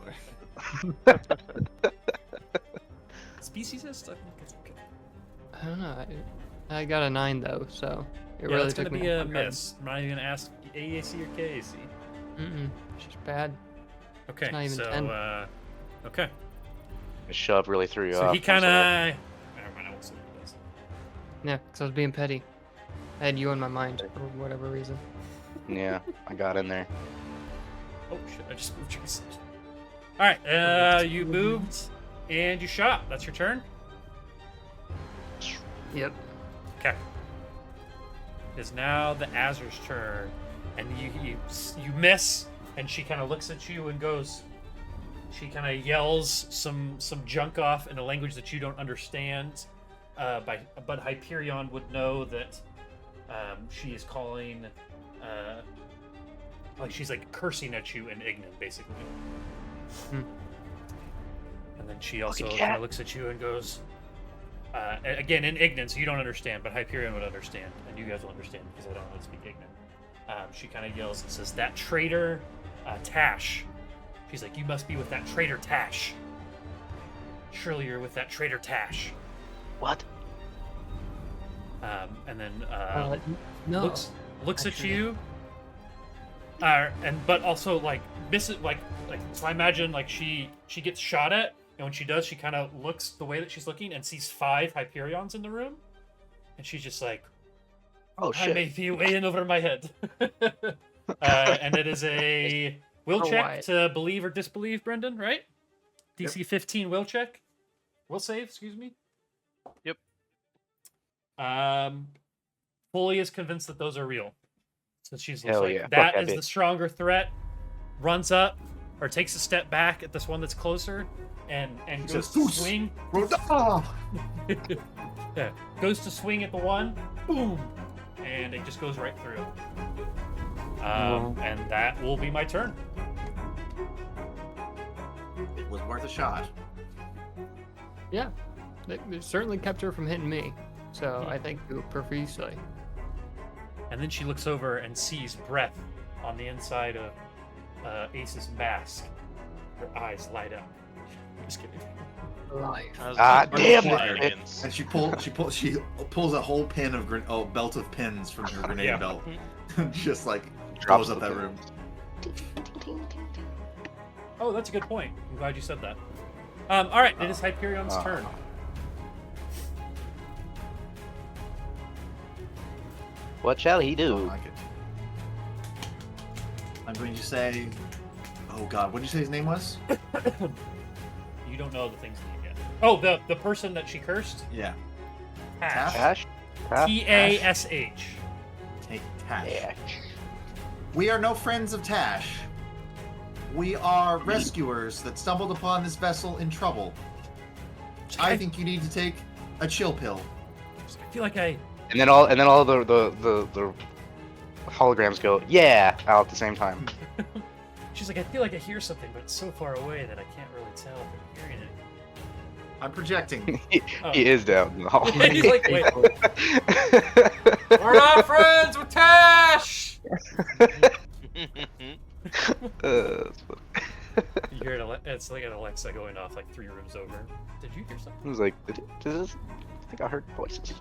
Speciesist? I think it's okay. I don't know. I got a 9 though, so it Yeah, really it's took gonna me be a off guard. miss. I'm not even gonna ask AAC or KAC. It's just bad. Okay, not even so 10. Okay. The shove really threw you So off. he I'm kind sorry. of. Never mind. I won't say what it does. Yeah, because I was being petty. I had you in my mind for whatever reason. Yeah, I got in there. Oh shit! I just moved Jason. All right. You moved and you shot. That's your turn. Yep. Okay. It is now the Azur's turn, and you miss, and she kind of looks at you and goes. She kind of yells some junk off in a language that you don't understand. But Hyperion would know that she is calling, like she's like cursing at you in Ignan, basically. And then she also Fucking kind cat. of looks at you and goes, again in Ignan, so you don't understand, but Hyperion would understand, and you guys will understand because I don't really speak Ignan. She kind of yells and says, "That traitor, Tash." She's like, "You must be with that traitor Tash. Surely you're with that traitor Tash." What? And then No. looks at actually. you, but also like misses like so I imagine like she gets shot at, and when she does, she kind of looks the way that she's looking and sees 5 Hyperions in the room, and she's just like, Oh I shit. may be way in over my head. And it is a will For check Wyatt. to believe or disbelieve, Brendan, right? DC 15 will check. Will save, excuse me. Yep. Fully is convinced that those are real. So she's just Hell like, yeah. Fuck that that is bitch." the stronger threat. Runs up, or takes a step back at this one that's closer, and goes says, to "Foos." swing. Oh, Yeah, goes to swing at the one, boom, and it just goes right through. And that will be my turn. it was worth a shot. Yeah, it certainly kept her from hitting me. So I think you profusely. And then she looks over and sees breath on the inside of Ace's mask. Her eyes light up. Just kidding. Life. Damn it. Dragons. And she pulls a whole pin of belt of pins from her grenade Yeah. belt, just like Drops blows up the that pins. room. Oh, that's a good point. I'm glad you said that. All right, it is Hyperion's turn. What shall he I do? like it. I'm going to say, oh god, what did you say his name was? You don't know the things that you get. Oh, the person that she cursed? Yeah, Tash. Tash? Tash? T-A-S-H. take Tash. Tash. We are no friends of Tash. We are rescuers that stumbled upon this vessel in trouble. I think you need to take a chill pill. I feel like I... And then all the holograms go, yeah, out at the same time. She's like, I feel like I hear something, but it's so far away that I can't really tell if I'm hearing it. I'm projecting. he Oh. is down in the hallway. He's like, wait, we're not friends with Tash! It's funny. You hear it, it's like an Alexa going off like 3 rooms over. Did you hear something? I was like, did this? I think I heard voices.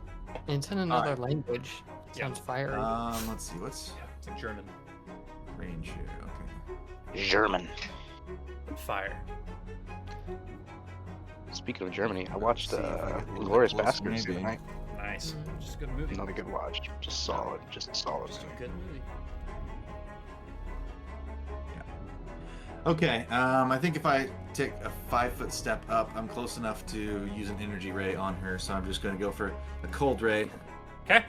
It's in another language. Yeah. Sounds fiery. Let's see, what's Yeah, it's like German. range here? Okay. German. Fire. Speaking of Germany, I watched See if I get a little Glorious bit closer, Bastards the maybe. other night. Nice. Just a good movie. Another good watch. Just solid. Just solid. Just a good movie. Okay, I think if I take a 5-foot step up, I'm close enough to use an energy ray on her, so I'm just going to go for a cold ray. Okay.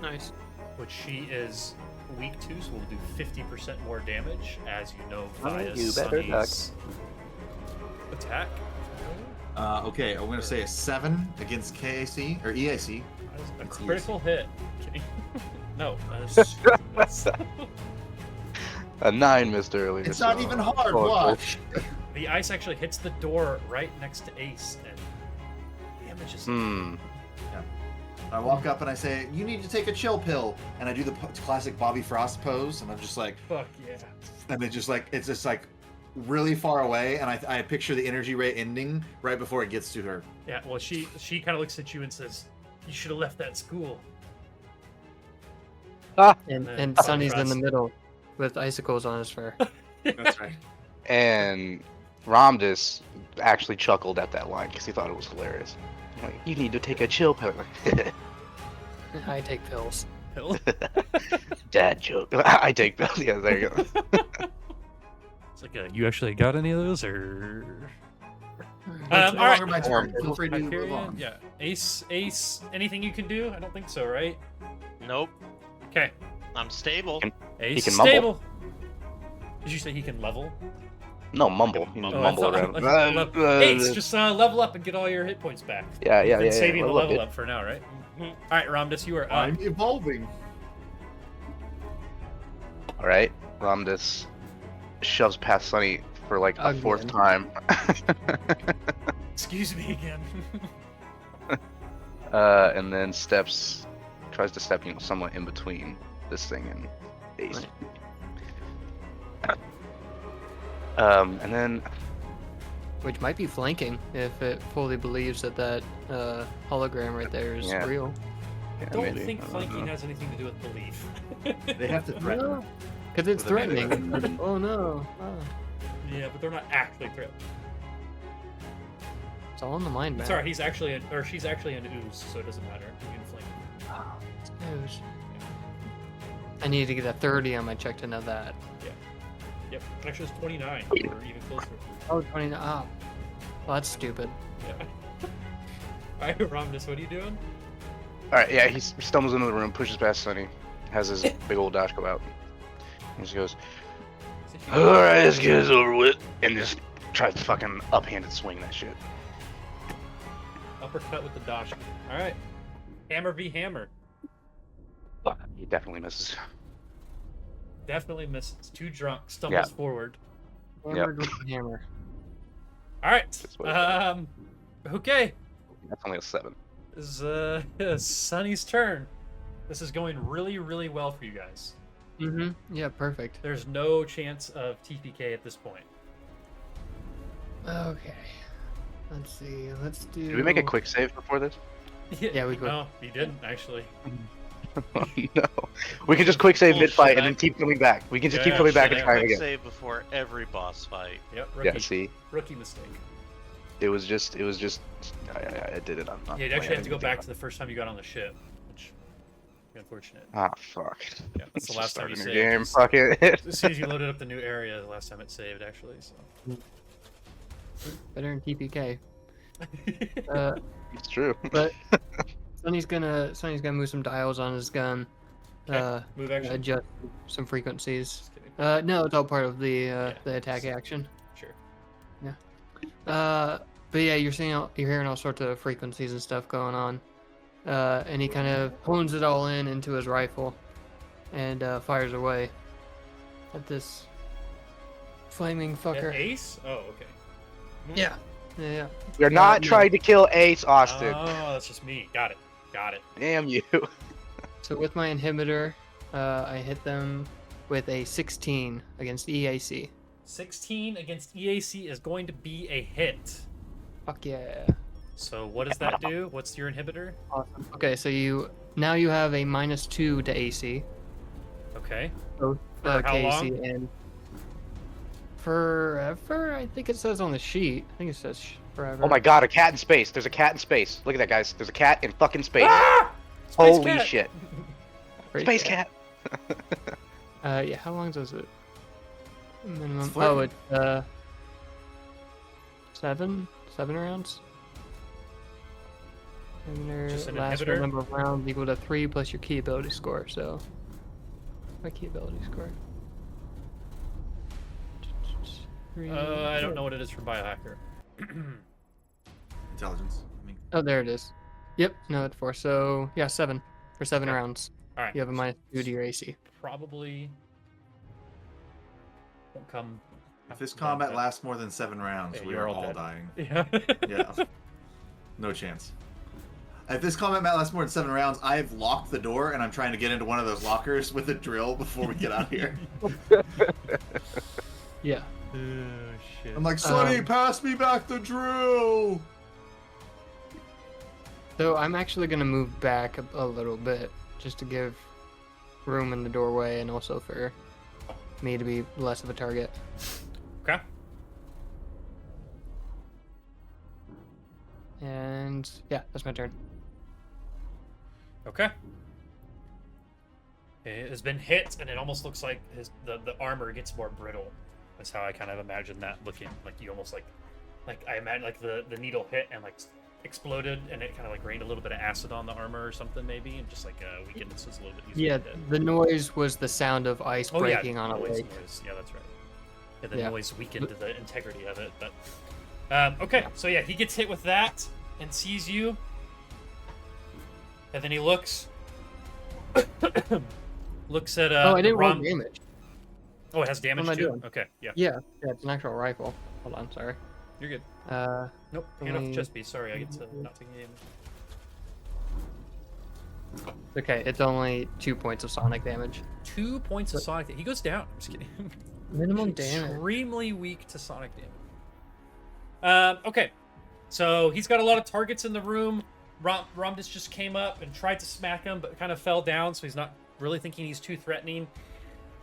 Nice. Which she is weak to, so we'll do 50% more damage, as you know, via you better duck. Sunny's attack. Okay, I'm going to say a 7 against KAC, or EAC. That is a It's critical hit. Kidding. No, that's A 9 missed earlier. It's not so- even hard, Oh, watch! the ice actually hits the door right next to Ace, and damages him. I walk up and I say, you need to take a chill pill. And I do the classic Bobby Frost pose, and I'm just like, Fuck yeah. and it's just like really far away, and I picture the energy ray ending right before it gets to her. Yeah, well, she kind of looks at you and says, "You should have left that school." And then Sonny's in the Frost. middle with icicles on his fur. That's right. And Ramdas actually chuckled at that line because he thought it was hilarious. Like, you need to take a chill pill. I take pills. Pill. Dad joke. I take pills. Yeah, there you go. It's like, you actually got any of those, or? It's no all right. longer my turn. Feel free to move Hyperion? on. Yeah. Ace, anything you can do? I don't think so, right? Nope. Okay. I'm stable. Ace can is mumble. stable. Did you say he can level? No, mumble. You need to Oh, I mumble thought- around. I thought Ace, just level up and get all your hit points back. Yeah, You've yeah, been yeah. saving the Level up, level dude. up for now, right? Mhm. All right, Ramdas, you are up. I'm evolving. All right, Ramdas shoves past Sunny for like a fourth Again. time. Excuse me again. And then tries to step, somewhat in between this thing and Ace. And then Which might be flanking if it fully believes that hologram right there is Yeah. real. yeah, I don't maybe, think I don't flanking know. has anything to do with belief. They have to threaten. Because it's With a melee threatening. weapon. Oh no. Oh. Yeah, but they're not actually threatening. It's all in the mind map. Sorry, she's actually an ooze, so it doesn't matter. You can flank. Oh, it's news. I need to get a 30 on my check to know that. Yep. Actually, it's 29. Or even closer. Oh, 29. Oh. Well, that's stupid. Yeah. All right, Ramdas, what are you doing? All right, yeah, he stumbles into the room, pushes past Sunny, has his big old dash go out. He just goes, Alright, let's get this over with. And just tries to fucking up-handed swing that shit. Uppercut with the dash. All right. Hammer v hammer. But he definitely misses. Definitely misses. Too drunk. Stumbles forward. Hammered with the hammer. All right. That's what it Okay. That's only a 7. This is Sunny's turn. This is going really, really well for you guys. Mm-hmm. Yeah, perfect. There's no chance of TPK at this point. Okay. Let's see. Let's do. Did we make a quick save before this? Yeah, we could. No, he didn't actually. No. We can just quick save mid fight Bullshit, and then keep coming back. We can just keep Yeah, coming back Should and I trying quick again. save before every boss fight? Yep. Rookie, Yeah, see? rookie mistake. It was just I did it on Yeah, you actually have to go back to the first time you got on the ship, which is unfortunate. Ah, fuck. Yeah, that's the Let's last time you just saved. start a new game. As- Fuck it. As soon as you loaded up the new area, the last time it saved actually. So. Better than TPK. It's true. But Sonny's gonna move some dials on his gun. Okay, move action. Adjust some frequencies. Just kidding. No, it's all part of the attack so- action. Sure. But yeah, you're hearing all sorts of frequencies and stuff going on. And he kind of hones it all into his rifle and fires away at this flaming fucker. Ace? Oh, okay. Yeah. Yeah. You're not no. trying to kill Ace, Austin. Oh, that's just me. Got it. Got it. Damn you. So with my inhibitor, I hit them with a 16 against EAC. 16 against EAC is going to be a hit. Fuck yeah. So what does that do? What's your inhibitor? Awesome. Okay, so you have a -2 to AC. Okay. Both For how KC long? and forever. I think it says on the sheet. I think it says forever. Oh my god, a cat in space. There's a cat in space. Look at that, guys. There's a cat in fucking space. Ah! Space Holy cat! shit. Great Space cat. cat. Yeah. How long does it? Minimum. It's Oh, flirting. it's 7 rounds. Just an Last inhibitor? number of rounds equal to 3 plus your key ability score. So, my key ability score. I don't know what it is for biohacker. Intelligence. I mean, Oh, there it is. Yep. No, it's 4. So yeah, 7 for 7 Okay. rounds. All right. You have a -2 to your AC. Probably won't come. if this combat lasts more than 7 rounds, Yeah, we you're are all all dead. dying. Yeah. Yeah. No chance. If this combat lasts more than 7 rounds, I've locked the door and I'm trying to get into one of those lockers with a drill before we get out of here. Yeah. Oh shit. I'm like, Sonny, Um, pass me back the drill! So I'm actually gonna move back a little bit just to give room in the doorway and also for me to be less of a target. Okay. And yeah, that's my turn. Okay. It has been hit, and it almost looks like the armor gets more brittle. That's how I kind of imagine that looking. Like you almost like I imagine like the needle hit and like exploded, and it kind of like rained a little bit of acid on the armor or something maybe, and just like weakened it so it's a little bit easier Yeah, to hit. the noise was the sound of ice Oh breaking yeah, on a noise, lake. noise. Yeah, that's right. Yeah, the Yeah. noise weakened the integrity of it, but okay. So yeah, he gets hit with that and sees you, and then he looks looks at Oh, I didn't roll Rom- damage. Oh, it has damage am I too. doing? Okay, yeah, Yeah, it's an actual rifle. Hold on, sorry. you're good. Nope, hand off the only- chest piece. Sorry, I get to not taking damage. Okay, it's only 2 points of sonic damage. 2 points of sonic. He goes down. I'm just kidding. Minimum damage. Extremely weak to sonic damage. Okay, so he's got a lot of targets in the room. Romdus just came up and tried to smack him, but kind of fell down, so he's not really thinking he's too threatening.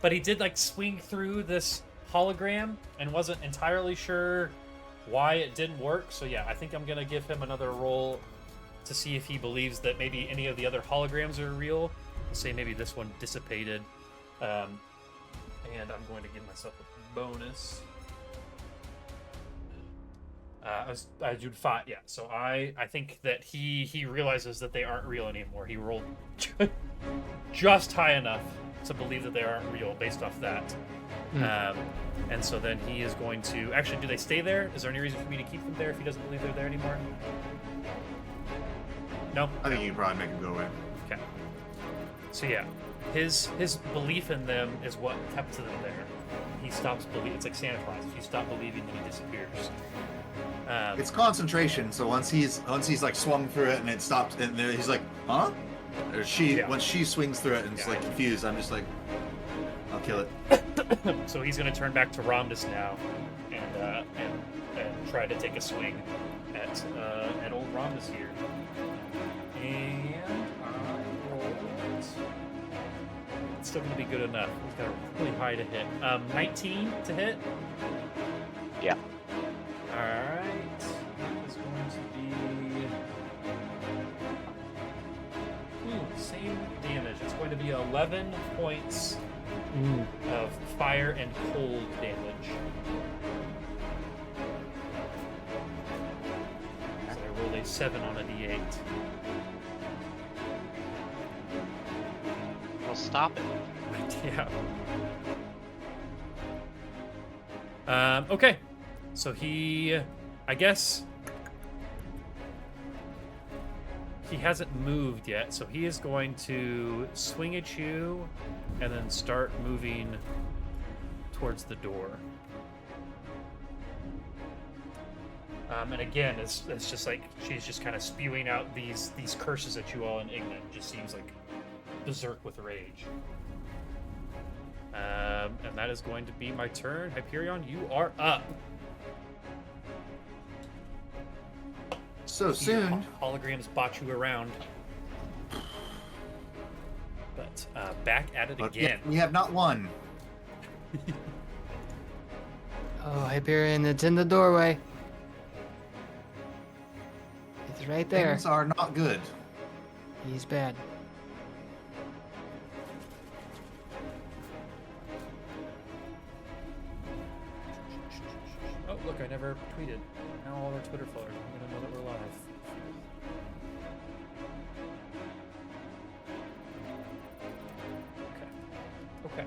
But he did like swing through this hologram and wasn't entirely sure why it didn't work. So yeah, I think I'm gonna give him another roll to see if he believes that maybe any of the other holograms are real. I'll say maybe this one dissipated. And I'm going to give myself a bonus. I did 5, yeah. So I think that he realizes that they aren't real anymore. He rolled just high enough to believe that they aren't real based off that. And so then he is going to... Actually, do they stay there? Is there any reason for me to keep them there if he doesn't believe they're there anymore? No? I think you can probably make him go away. Okay. So yeah, his belief in them is what kept them there. He stops believing. It's like Santa Claus. If you stop believing, then he disappears. It's concentration. So once he's like swung through it and it stops, and he's like, huh? Or once she swings through it and it's like confused, I'm just like, I'll kill it. So he's going to turn back to Rhombus now, and try to take a swing at old Rhombus here. And I rolled. It's still going to be good enough. He's got a really high to hit. 19 to hit. Yeah. All right. That is going to be same damage. It's going to be 11 points of fire and cold damage. So I rolled a 7 on a d8. Well, stop it. Yeah. Okay. So he, I guess, he hasn't moved yet. So he is going to swing at you and then start moving towards the door. And again, it's just like she's just kind of spewing out these curses at you all, and Ignan just seems like berserk with rage. And that is going to be my turn. Hyperion, you are up. So soon. Holograms bought you around. But back at it again. We have not won. Oh, Hyperion, it's in the doorway. It's right there. Things are not good. He's bad. Oh, look, I never tweeted. Now all our Twitter followers are going to know that we're live. Okay.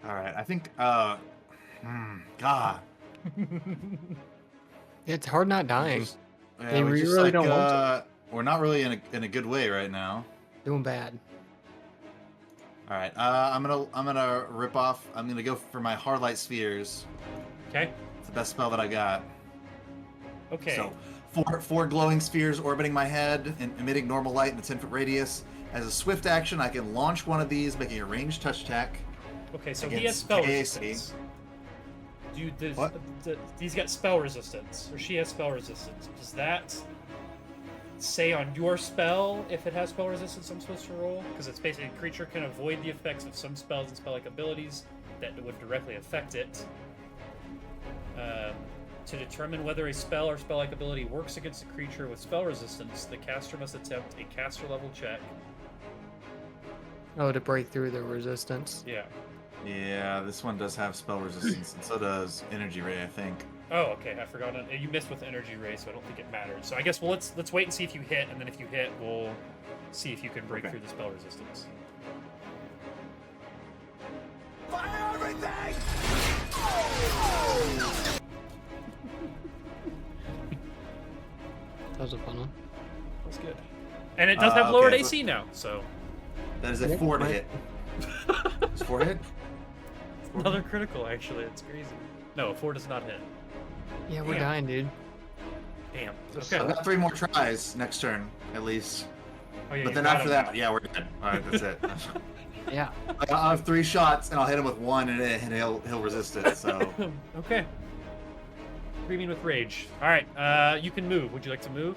All right, I think. God. It's hard not dying. Yeah, They we just, really like, don't want we're not really in a good way right now. Doing bad. All right, I'm gonna rip off. I'm gonna go for my Hardlight Spheres. Okay. It's the best spell that I got. Okay. So four glowing spheres orbiting my head and emitting normal light in a 10-foot radius. As a swift action, I can launch one of these, making a ranged touch attack. Okay, so he has against spell KAC. resistance. What? He's got spell resistance, or she has spell resistance. Does that say on your spell if it has spell resistance I'm supposed to roll? Because it's basically a creature can avoid the effects of some spells and spell-like abilities that would directly affect it. To determine whether a spell or spell-like ability works against a creature with spell resistance, the caster must attempt a caster-level check. Oh, to break through the resistance. Yeah. Yeah, this one does have spell resistance, and so does Energy Ray, I think. Oh, okay. I forgot. You missed with Energy Ray, so I don't think it mattered. So I guess let's wait and see if you hit, and then if you hit, we'll see if you can break through the spell resistance. Fire everything! That was a fun one. That's good. And it does have lowered okay, AC now, so That is a 4 to hit. It's 4 to hit? another critical. Actually, it's crazy. No, 4 does not hit. Yeah, we're Damn. dying, dude. Damn. I've Okay. got 3 more tries next turn, at least. Oh, yeah, But you then got after him. that, yeah, we're dead. All right, that's it. Yeah. I'll have 3 shots, and I'll hit him with 1, and he'll resist it. So Okay. Screaming with rage. All right. You can move. Would you like to move?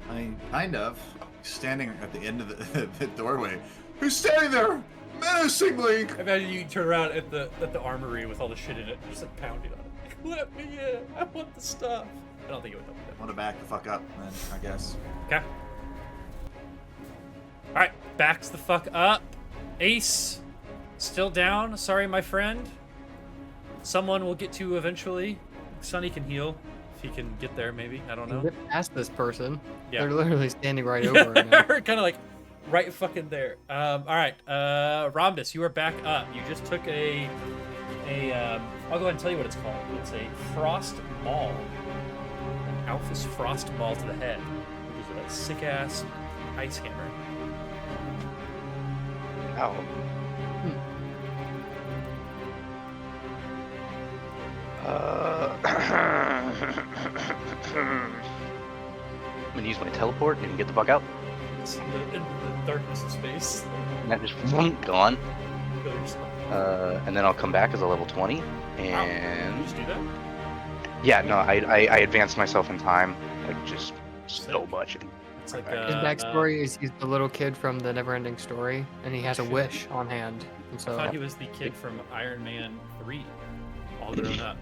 I mean, kind of. Standing at the end of the doorway. Who's standing there? Menacingly! I imagine you turn around at the armory with all the shit in it, just like pounding on it. Like, let me in. I want the stuff. I don't think it would help I want to back the fuck up, then, I guess. Okay. All right, backs the fuck up. Ace Still down. Sorry, my friend. Someone will get to you eventually. Sonny can heal if he can get there. Maybe I don't know. Get past this person. Yeah. They're literally standing right over right now. kind of like right fucking there. All right, Rhombus, you are back up. You just took a I'll go ahead and tell you what it's called. It's a Frost Maul. An Alphys Frost Maul to the head, which is a sick ass ice hammer. Ow. I'm gonna use my teleport and get the fuck out. It's in the darkness of space. And that just gone. Kill yourself. And then I'll come back as a level 20. Wow. Can you And just do that? yeah, no, I advanced myself in time, like just so Sick. much. It's like His backstory is he's the little kid from the Neverending Story, and he has a wish on hand. And I so, thought he was the kid from Iron Man 3, all grown up.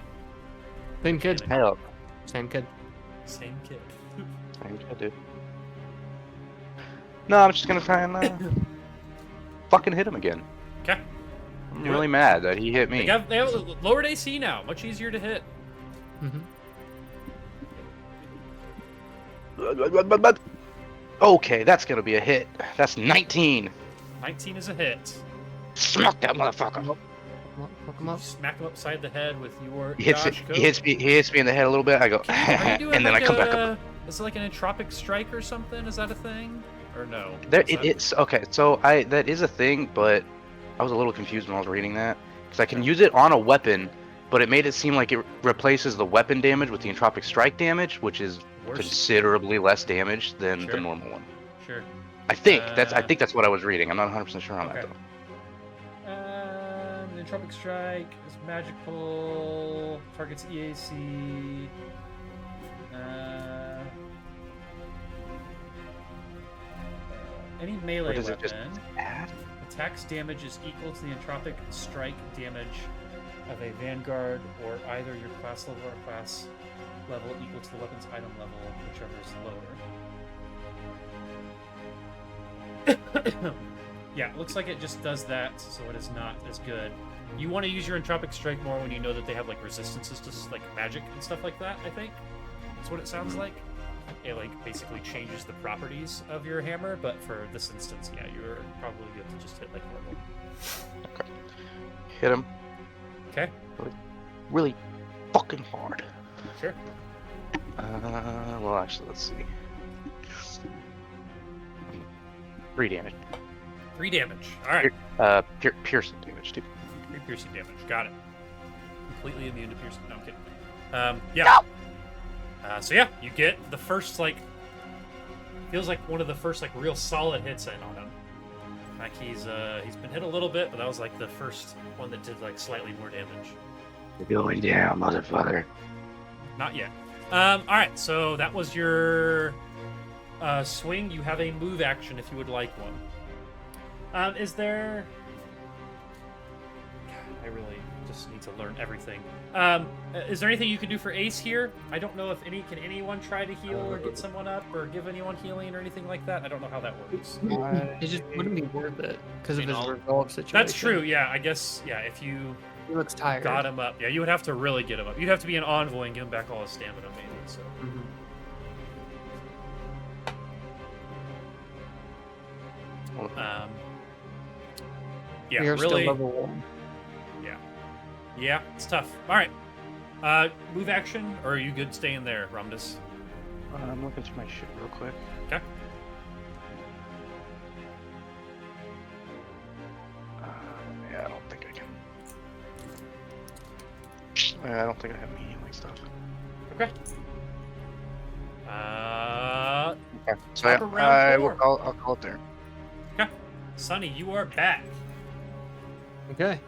same kid. Hell, Same kid. Same kid. same shit, dude. No, I'm just gonna try and fucking hit him again. Okay. I'm Do really mad that he hit me. They have lowered AC now. Much easier to hit. Okay, that's gonna be a hit. That's 19. 19 is a hit. Smack that motherfucker. Fuck him up. You smack him upside the head with your He hits, Josh he hits me in the head a little bit. I go, Are you doing and then like I come back up. Is it like an entropic strike or something? Is that a thing? Or no? There, Is that- it's okay. So that is a thing, but I was a little confused when I was reading that because I can use it on a weapon, but it made it seem like it replaces the weapon damage with the entropic strike damage, which is Worse. considerably less damage than Sure. the normal one. Sure. I think that's what I was reading. I'm not 100% sure on Okay. that though. The entropic strike is magical. Targets EAC. Any melee does it just weapon add? attacks damage is equal to the entropic strike damage of a vanguard or either your class level or class level equal to the weapon's item level, whichever is lower. Yeah, it looks like it just does that, so it is not as good. You want to use your entropic strike more when you know that they have like resistances to like magic and stuff like that. I think that's what it sounds like. It like basically changes the properties of your hammer, but for this instance, yeah, you're probably good to just hit like normal. Hit him Okay. really fucking hard. Sure. Well, actually, let's see. 3 damage. 3 damage. All right. Piercing damage too. 3 piercing damage. Got it. Completely immune to piercing. No, I'm kidding. Yeah. So yeah, you get the first like feels like one of the first like real solid hits in on him. Like he's been hit a little bit, but that was like the first one that did like slightly more damage. You're going down, motherfucker. Not yet. All right, so that was your swing. You have a move action if you would like one. Is there? God, I really just need to learn everything. Is there anything you can do for Ace here? I don't know if can anyone try to heal or get someone up or give anyone healing or anything like that. I don't know how that works. It just wouldn't be worth it because of his resolve situation. That's true. Yeah, I guess. Yeah, if you He looks tired. got him up, yeah, you would have to really get him up. You'd have to be an envoy and give him back all his stamina, maybe. So. Mhm. Yeah, We are really. still level 1. Yeah, it's tough. All right. Move action, or are you good staying there, Rumdus? I'm looking through my shit real quick. Okay. Yeah, I don't think I can. I don't think I have any healing stuff. Okay. Okay. So yeah, Top of round I'll call it there. Sonny, you are back. Okay.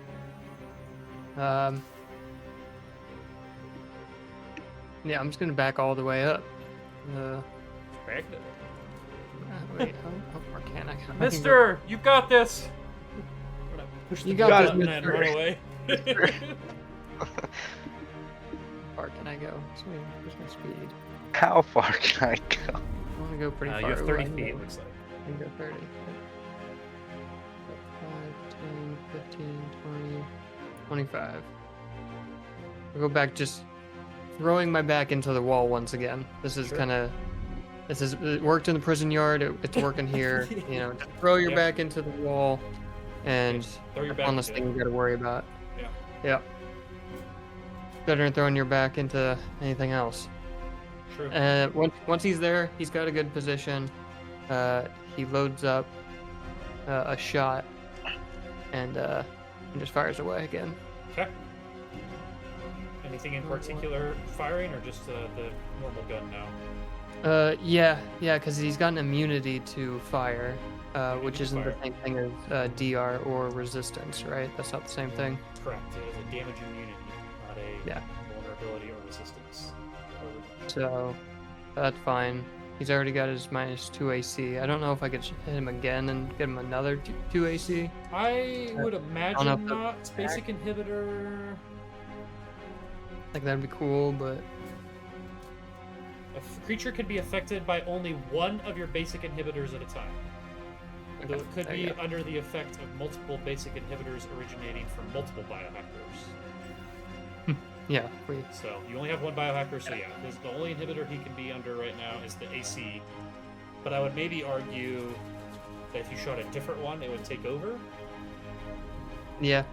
Yeah, I'm just gonna back all the way up. Back. Wait, how far can I go? Mister, you got this. I'm gonna push the You got button this, and mister. run away. How far can I go? Where's my speed? How far can I go? I want to go pretty far. You have Ooh, 30 I can feet, go- looks like. I can go 30. 5, 10, 15, 20, 25. I'll go back, just throwing my back into the wall once again. This is kind of, it worked in the prison yard. It's working here. You know, just throw your back into the wall, and Throw your back one less into thing you got to worry about. Yeah. Yeah. Better than throwing your back into anything else. True. Once he's there, he's got a good position. He loads up a shot and just fires away again. Okay. Anything in particular firing, or just the normal gun now? Yeah, because he's got an immunity to fire, which to isn't fire. the same thing as DR or resistance, right? That's not the same thing. Correct. It is a damage immunity, not a Yeah. vulnerability or resistance. So that's fine. He's already got his -2 AC. I don't know if I could hit him again and get him another 2 AC. I would know imagine if the- not. Basic inhibitor. Like that'd be cool, but A creature can be affected by only one of your basic inhibitors at a time. Though it could there be you go. under the effect of multiple basic inhibitors originating from multiple biohackers. Yeah, So you only have one biohacker, so yeah, the only inhibitor he can be under right now is the AC. But I would maybe argue that if you shot a different one, it would take over. yeah.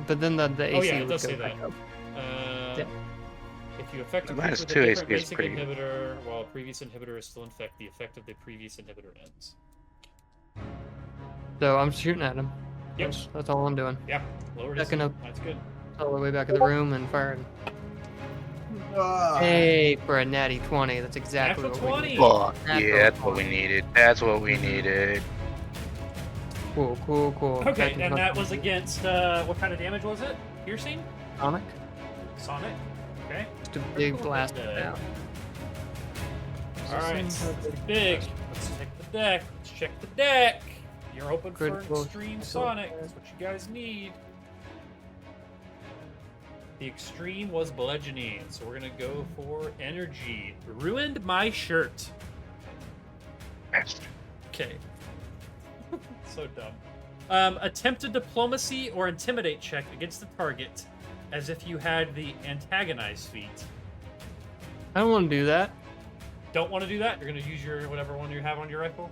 But then the AC Oh yeah, it would does go say back that. up. Uh, If you affect a Minus creature with a 2 different AC is basic pretty good. inhibitor while a previous inhibitor is still in effect, the effect of the previous inhibitor ends. So I'm shooting at him. Yep. That's all I'm doing. Yeah, lower Backing DC. up. That's good. All the way back in the room and firing. Ah. Hey, for a natty 20. That's exactly Natural what we 20. need. Fuck Natural yeah, that's what we 20. needed. That's what we needed. Cool. Okay, Back and into that my- was against what kind of damage was it? Piercing? Sonic. Sonic? Okay. Just a big Cool. blast Good. down. Alright, big. Let's check the deck. Let's check the deck. You're hoping for Critical. extreme Sonic. That's what you guys need. The extreme was bludgeoning, so we're gonna go for energy. Ruined my shirt. Bastard. Okay. So dumb. Attempt a diplomacy or intimidate check against the target as if you had the antagonize feat. I don't want to do that. Don't want to do that? You're going to use your whatever one you have on your rifle?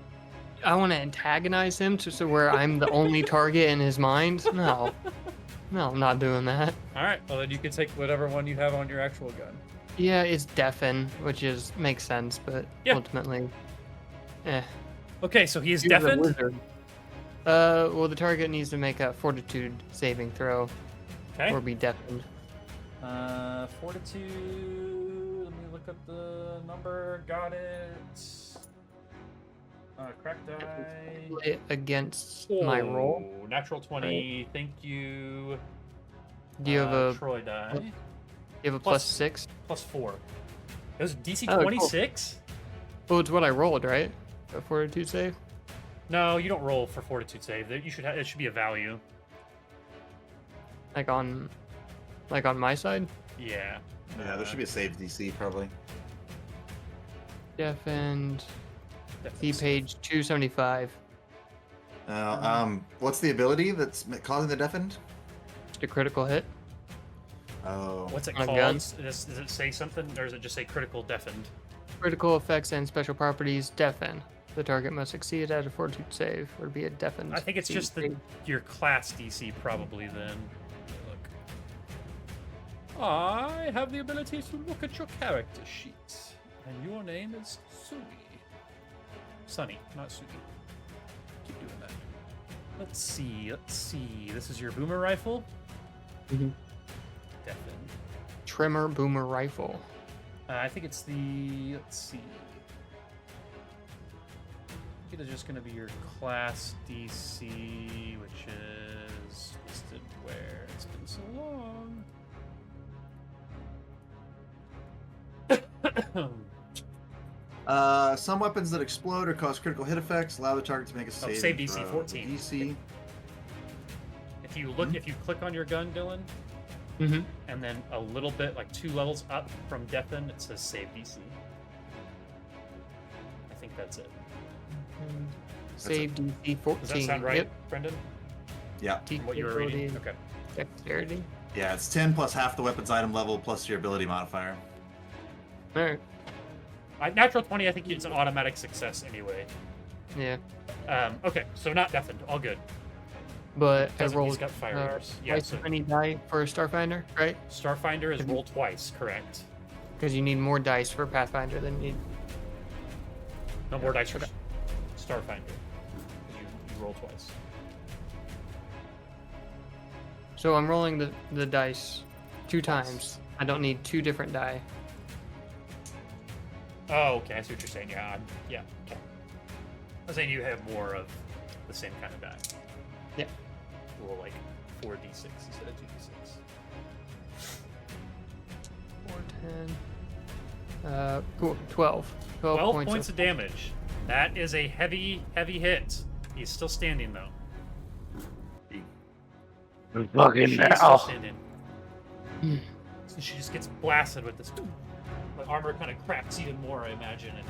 I want to antagonize him to so where I'm the only target in his mind. No, I'm not doing that. Alright, well then you can take whatever one you have on your actual gun. Yeah, it's deafen, which makes sense, but Yeah. ultimately, Okay, so he is He was a deafened? wizard. Well, the target needs to make a fortitude saving throw Okay. or be deafened. Fortitude. Let me look up the number. Got it. Crack die. Against my roll. Oh, natural 20. Thank you. Do you have a Troy die? you have a plus- +6? Plus 4. It was DC Oh, cool. 26? Well, it's what I rolled, right? A fortitude save. No, you don't roll for fortitude save. You should. It should be a value. Like on my side. Yeah. Yeah, there should be a save DC probably. Deafened. Definitely. See page 275. What's the ability that's causing the deafened? Just a critical hit. Oh, What's it On a called? gun? Does it say something, or does it just say critical deafened? Critical effects and special properties deafen. The target must succeed at a fortitude save or be a deafened. I think it's just your class DC probably then. Look. I have the ability to look at your character sheet, and your name is Sugi. Sunny, not Sugi. Keep doing that. Let's see. This is your boomer rifle. Mhm. Deafened. Trimmer boomer rifle. I think it's the. Let's see. I think it's just going to be your class DC, which is listed where it's been so long. some weapons that explode or cause critical hit effects allow the target to make a save. save DC 14. DC. If you look, if you click on your gun, Dylan, Mm-hmm. and then a little bit, like 2 levels up from Deafen, it says save DC. I think that's it. Save DC 14. Does that sound right, Yep. Brendan? Yeah. From what you were reading? Ability, Okay. Dexterity. Yeah, it's 10 plus half the weapon's item level plus your ability modifier. Alright. Natural 20, I think it's an automatic success anyway. Yeah. Okay, so not deafened. All good. But I Doesn't- rolled he's got fire ears. Yeah, twice so as many die for Starfinder, right? Starfinder is Have you- roll twice, correct? Because you need more dice for Pathfinder than you need. No more dice for Starfinder. You roll twice. So I'm rolling the dice 2 times. I don't need 2 different die. Oh, okay. I see what you're saying. Yeah, yeah. Okay. I was saying you have more of the same kind of die. Yeah. Roll like 4d6 instead of 2d6. 4, 10. Cool. 12. 12 points of damage. That is a heavy, heavy hit. He's still standing though. Fucking She's still now. standing. So she just gets blasted with this. The armor kind of cracks even more, I imagine, and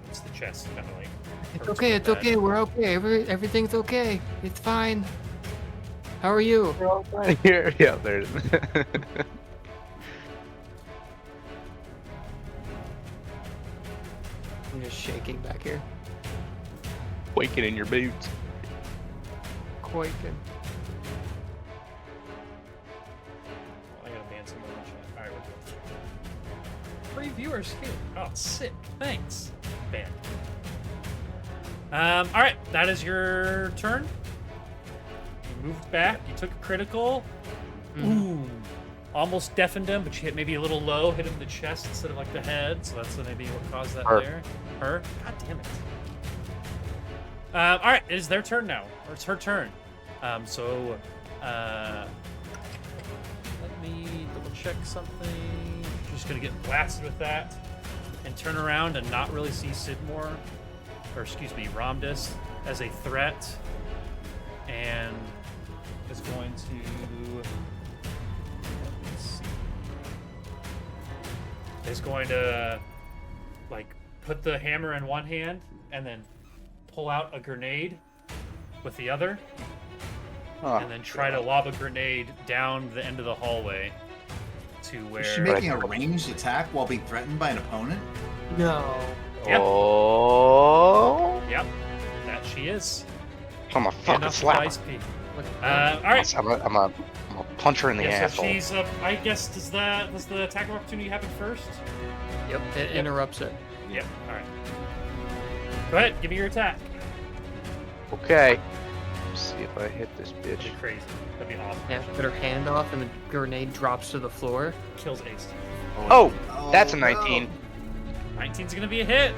it's the chest kind of like. It's hurts okay. real It's bad. okay. We're okay. Everything's okay. It's fine. How are you? Here, yeah, there it is. I'm just shaking back here. Quaking in your boots. Quaking. I gotta ban some more in chat. Alright, we're good. 3 viewers here. Oh, sick. Thanks. Banned. Alright, that is your turn. You moved back, you took a critical. Ooh. Almost deafened him, but you hit maybe a little low, hit him in the chest instead of like the head, so that's maybe what caused that Her. there. Her? God damn it. Alright, it is their turn now. Or it's her turn. Let me double check something. Just gonna get blasted with that and turn around and not really see Sidmore, or excuse me, Ramdis as a threat, and is going to. Let's see. Is going to like put the hammer in one hand and then pull out a grenade with the other. Oh, And then try to lob a grenade down the end of the hallway to where. Is she making a ranged attack while being threatened by an opponent? No. Yep. Oh, Yep, that she is. I'm a Hand fucking off the slap. dice P. Look at All right. I'm a punch her in the Yeah, so asshole. she's up. I guess does the attack of opportunity happen first? Yep. It interrupts it. Yep. All right. Go ahead. Give me your attack. Okay. Let's see if I hit this That'd bitch. be crazy. That'd be awesome. Yeah. Put her hand off, and the grenade drops to the floor. Kills Ace. Oh, that's a 19. 19's gonna be a hit.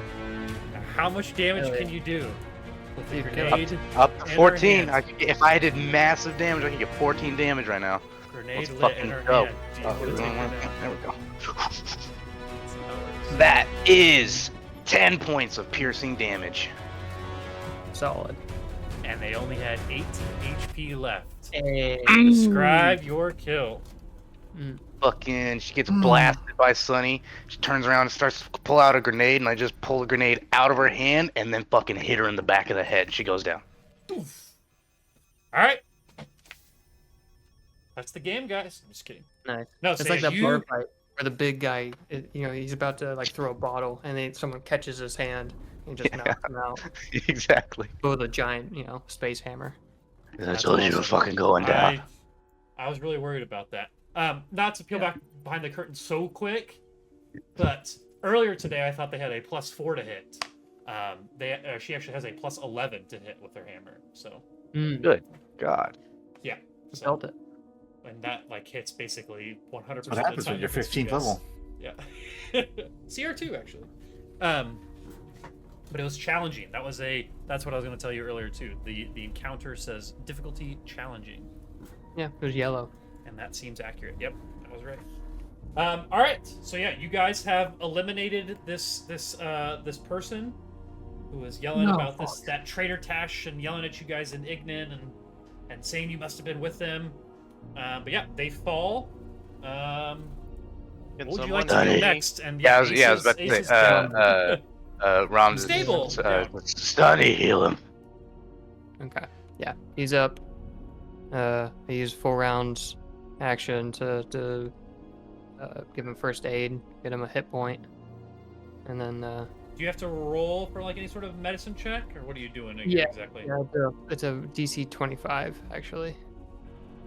Now, how much damage Hell yeah. can you do with the You can- grenade? Up to And her 14. hands. If I did massive damage, I could get 14 damage right now. Grenade Let's lit in her fucking go. hand. Do you Oh, want to take her down? there we go. That's how it works. That is 10 points of piercing damage. Solid. And they only had 18 HP left. Hey. Describe your kill. Fucking, she gets blasted by Sunny. She turns around and starts to pull out a grenade, and I just pull the grenade out of her hand and then fucking hit her in the back of the head. She goes down. All right. That's the game, guys. I'm just kidding. Nice. No, It's so like yeah, that you- bar fight where the big guy, he's about to like throw a bottle, and then someone catches his hand and just knocks him out Exactly. with a giant, space hammer. I That's told you to awesome. fucking going down. I was really worried about that. Not to peel back behind the curtain so quick, but earlier today I thought they had a +4 to hit. She actually has a +11 to hit with her hammer. So Good God. yeah, so, Felt it. and that like hits basically 100% What of the happens time. when you're if it's 15th CS. level? Yeah. CR2 actually. But it was challenging. That's what I was going to tell you earlier too. The encounter says difficulty challenging, Yeah, it was yellow. and that seems accurate. Yep, that was right. All right. So yeah, you guys have eliminated this person who was yelling No, about fuck. that traitor Tash and yelling at you guys in Ignan and saying you must have been with them. But yeah, they fall. Can What would you someone like to do Hey. next? And Yeah, I was about to Ace say, is down. Rom, Stable. Stunny, heal him. Okay. Yeah, he's up. I use 4 rounds action to give him first aid, get him a hit point, and then Do you have to roll for like any sort of medicine check, or what are you doing again, yeah, exactly? yeah, it's a DC 25 actually.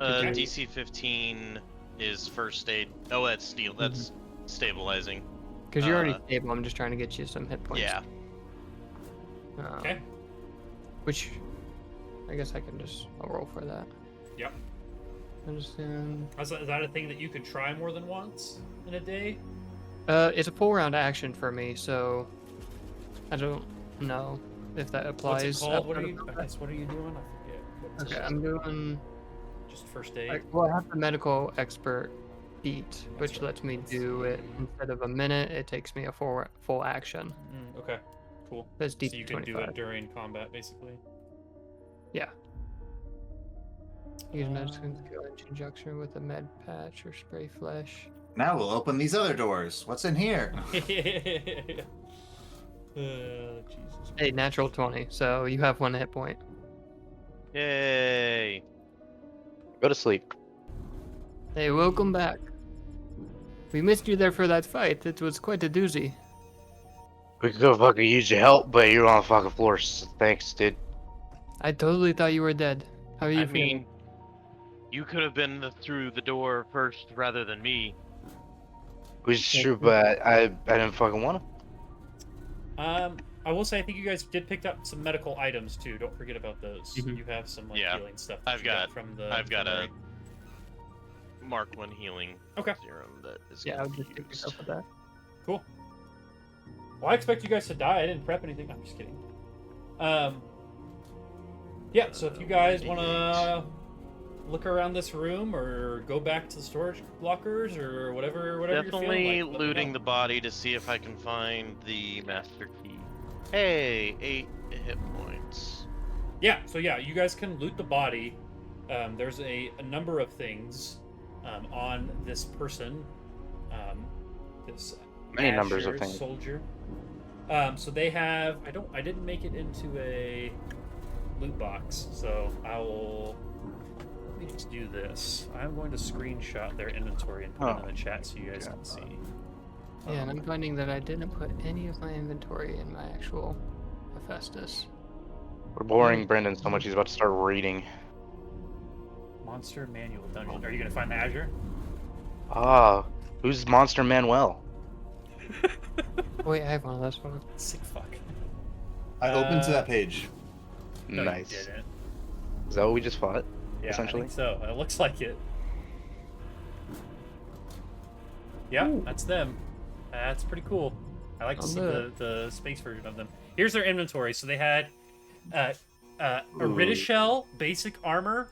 Okay. DC 15 is first aid. Oh, that's steel. That's stabilizing. Because you're already stable. I'm just trying to get you some hit points. Yeah. Okay. Which I guess I'll roll for that. Yep. Understand. Is that a thing that you can try more than once in a day? It's a full round action for me, so I don't know if that applies. What's it called? What are outside you? of I that. guess what are you doing? I forget. What is Okay, it? I'm doing. Just first aid. Well, I have the medical expert feat, which right. lets me Let's do see. it instead of a minute. It takes me a full action. Okay. Cool. That's So DC you can do 25. it during combat, basically. Yeah. Use medicine skill in conjunction with a med patch or spray flesh. Now we'll open these other doors. What's in here? Jesus. Hey, natural 20, so you have 1 hit point. Yay. Go to sleep. Hey, welcome back. We missed you there for that fight. It was quite a doozy. We could go fucking use your help, but you're on the fucking floor. Thanks, dude. I totally thought you were dead. How are you I feeling? mean, you could have been through the door first rather than me. Which is true, but I didn't fucking want to. I will say I think you guys did pick up some medical items too. Don't forget about those. Mhm. You have some like Yeah. healing stuff. that I've you got- from the. I've got a infirmary. Mark 1 healing Okay. serum that is Yeah, I gonna would be just pick used. yourself with that. Cool. Well, I expect you guys to die. I didn't prep anything. I'm just kidding. Yeah. So if you guys want to look around this room or go back to the storage lockers or whatever Definitely you're feeling like, looting the body to see if I can find the master key. Hey, 8 hit points. Yeah, so yeah, you guys can loot the body. There's a number of things on this person. This Many numbers of Azure things. soldier. So they have. I didn't make it into a loot box, so I will. Let me just do this. I'm going to screenshot their inventory and put it in the chat so you guys can see. Yeah, and I'm finding that I didn't put any of my inventory in my actual Hephaestus. We're boring Brendan so much he's about to start reading. Monster Manual Dungeon. Are you gonna find the Azure? Ah, who's Monster Manuel? Wait, I have one of those ones. Sick fuck. I opened to that page. No, Nice. You didn't. Is that what we just fought? Yeah, Essentially? I think so. It looks like it. Yeah, that's them. That's pretty cool. I like to I'll see do the space version of them. Here's their inventory. So they had Iridishell basic armor,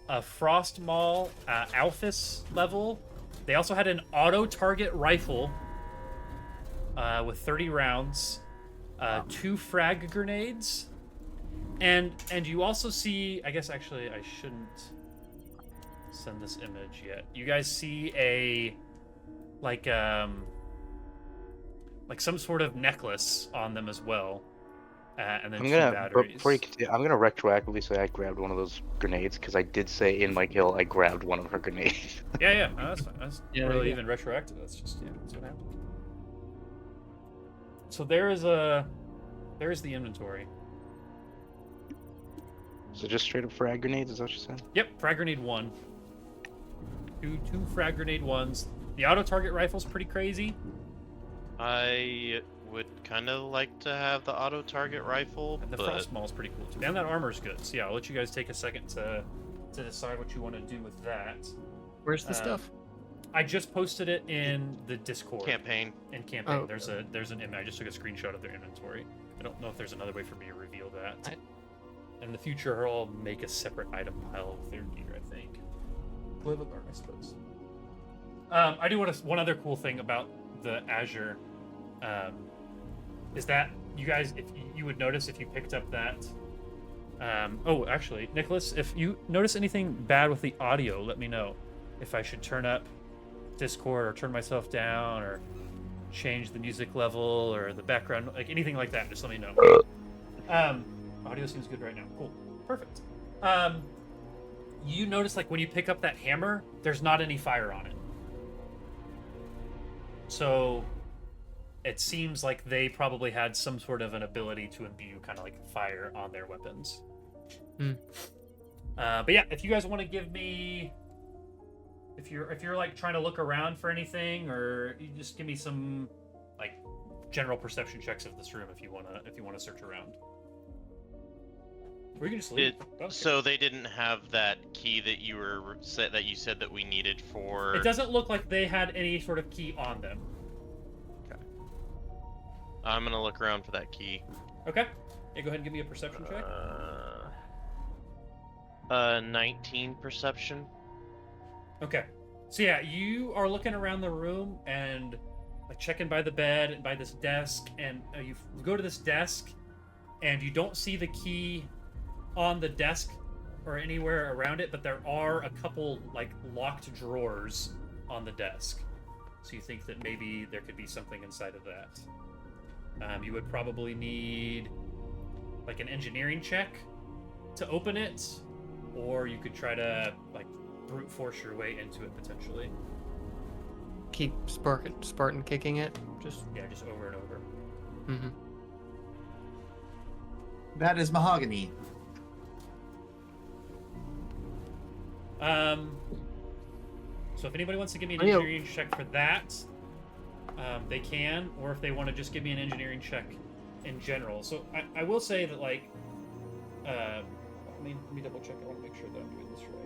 a Frost Maul Alphys level. They also had an auto target rifle with 30 rounds, 2 frag grenades, and you also see. I guess actually I shouldn't send this image yet. You guys see a like some sort of necklace on them as well, and then I'm 2 gonna batteries. before you continue, I'm gonna retroactively say I grabbed one of those grenades because I did say in my kill I grabbed one of her grenades. Yeah, no, that's fine. That's Yeah, not really yeah. even retroactive. That's just that's what happened. So there's the inventory. So just straight up frag grenades, is that what you said? Yep, frag grenade 1. Two frag grenade 1s. The auto target rifle's pretty crazy. I would kind of like to have the auto target rifle, And the but frost maul is pretty cool too. And that armor's good. So yeah, I'll let you guys take a second to decide what you want to do with that. Where's the stuff? I just posted it in the Discord. campaign. In campaign. Oh. There's an image. I just took a screenshot of their inventory. I don't know if there's another way for me to reveal that. In the future, I'll make a separate item pile with their gear, I think. Live alert, I suppose. I do want to. One other cool thing about the Azure is that you guys, if you would notice if you picked up that. Oh, actually, Nicholas, if you notice anything bad with the audio, let me know. If I should turn up Discord or turn myself down or change the music level or the background, like anything like that, just let me know. Audio seems good right now. Cool. Perfect. You notice, like, when you pick up that hammer, there's not any fire on it. So it seems like they probably had some sort of an ability to imbue kind of like fire on their weapons. But yeah, if you guys want to give me, if you're like trying to look around for anything, or you just give me some like general perception checks of this room if you wanna search around. Or you can just leave. So they didn't have that key that you said that we needed for. It doesn't look like they had any sort of key on them. Okay. I'm gonna look around for that key. Okay. Yeah, go ahead and give me a perception check. 19 perception. Okay. So yeah, you are looking around the room and like checking by the bed and by this desk, and you go to this desk and you don't see the key on the desk or anywhere around it, but there are a couple like locked drawers on the desk. So you think that maybe there could be something inside of that. You would probably need like an engineering check to open it, or you could try to like brute force your way into it potentially. Keep Spartan kicking it. Just over and over. Mm-hmm. That is mahogany. So if anybody wants to give me an engineering check for that, they can, or if they want to just give me an engineering check in general. So I will say that, like, let me double check. I want to make sure that I'm doing this right.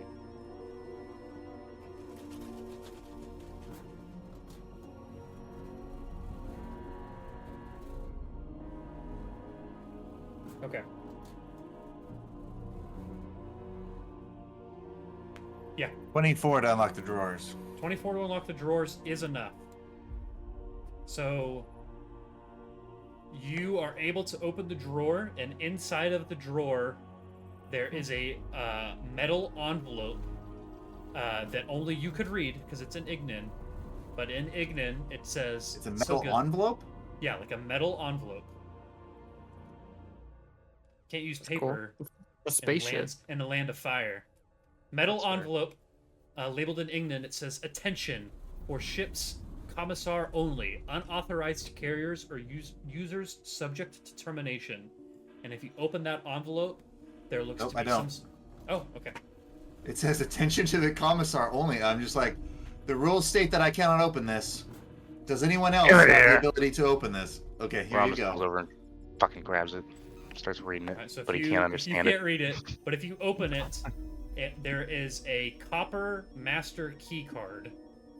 Okay. Yeah. 24 to unlock the drawers. 24 to unlock the drawers is enough. So you are able to open the drawer, and inside of the drawer there is a metal envelope that only you could read because it's in Ignan. But in Ignan it says it's a metal envelope? Yeah, like a metal envelope. Can't use That's paper cool. A spaceship in a land of fire. Metal envelope labeled in Ignan. It says, "Attention for ships, commissar only, unauthorized carriers or users subject to termination." And if you open that envelope, there looks to be some. Oh, okay. It says attention to the commissar only. I'm just like, the rules state that I cannot open this. Does anyone else have the ability to open this? Okay, here Ramos you go. comes over and fucking grabs it, starts reading it, Right, so but he can't understand you can't read it, but if you open it, there is a copper master key card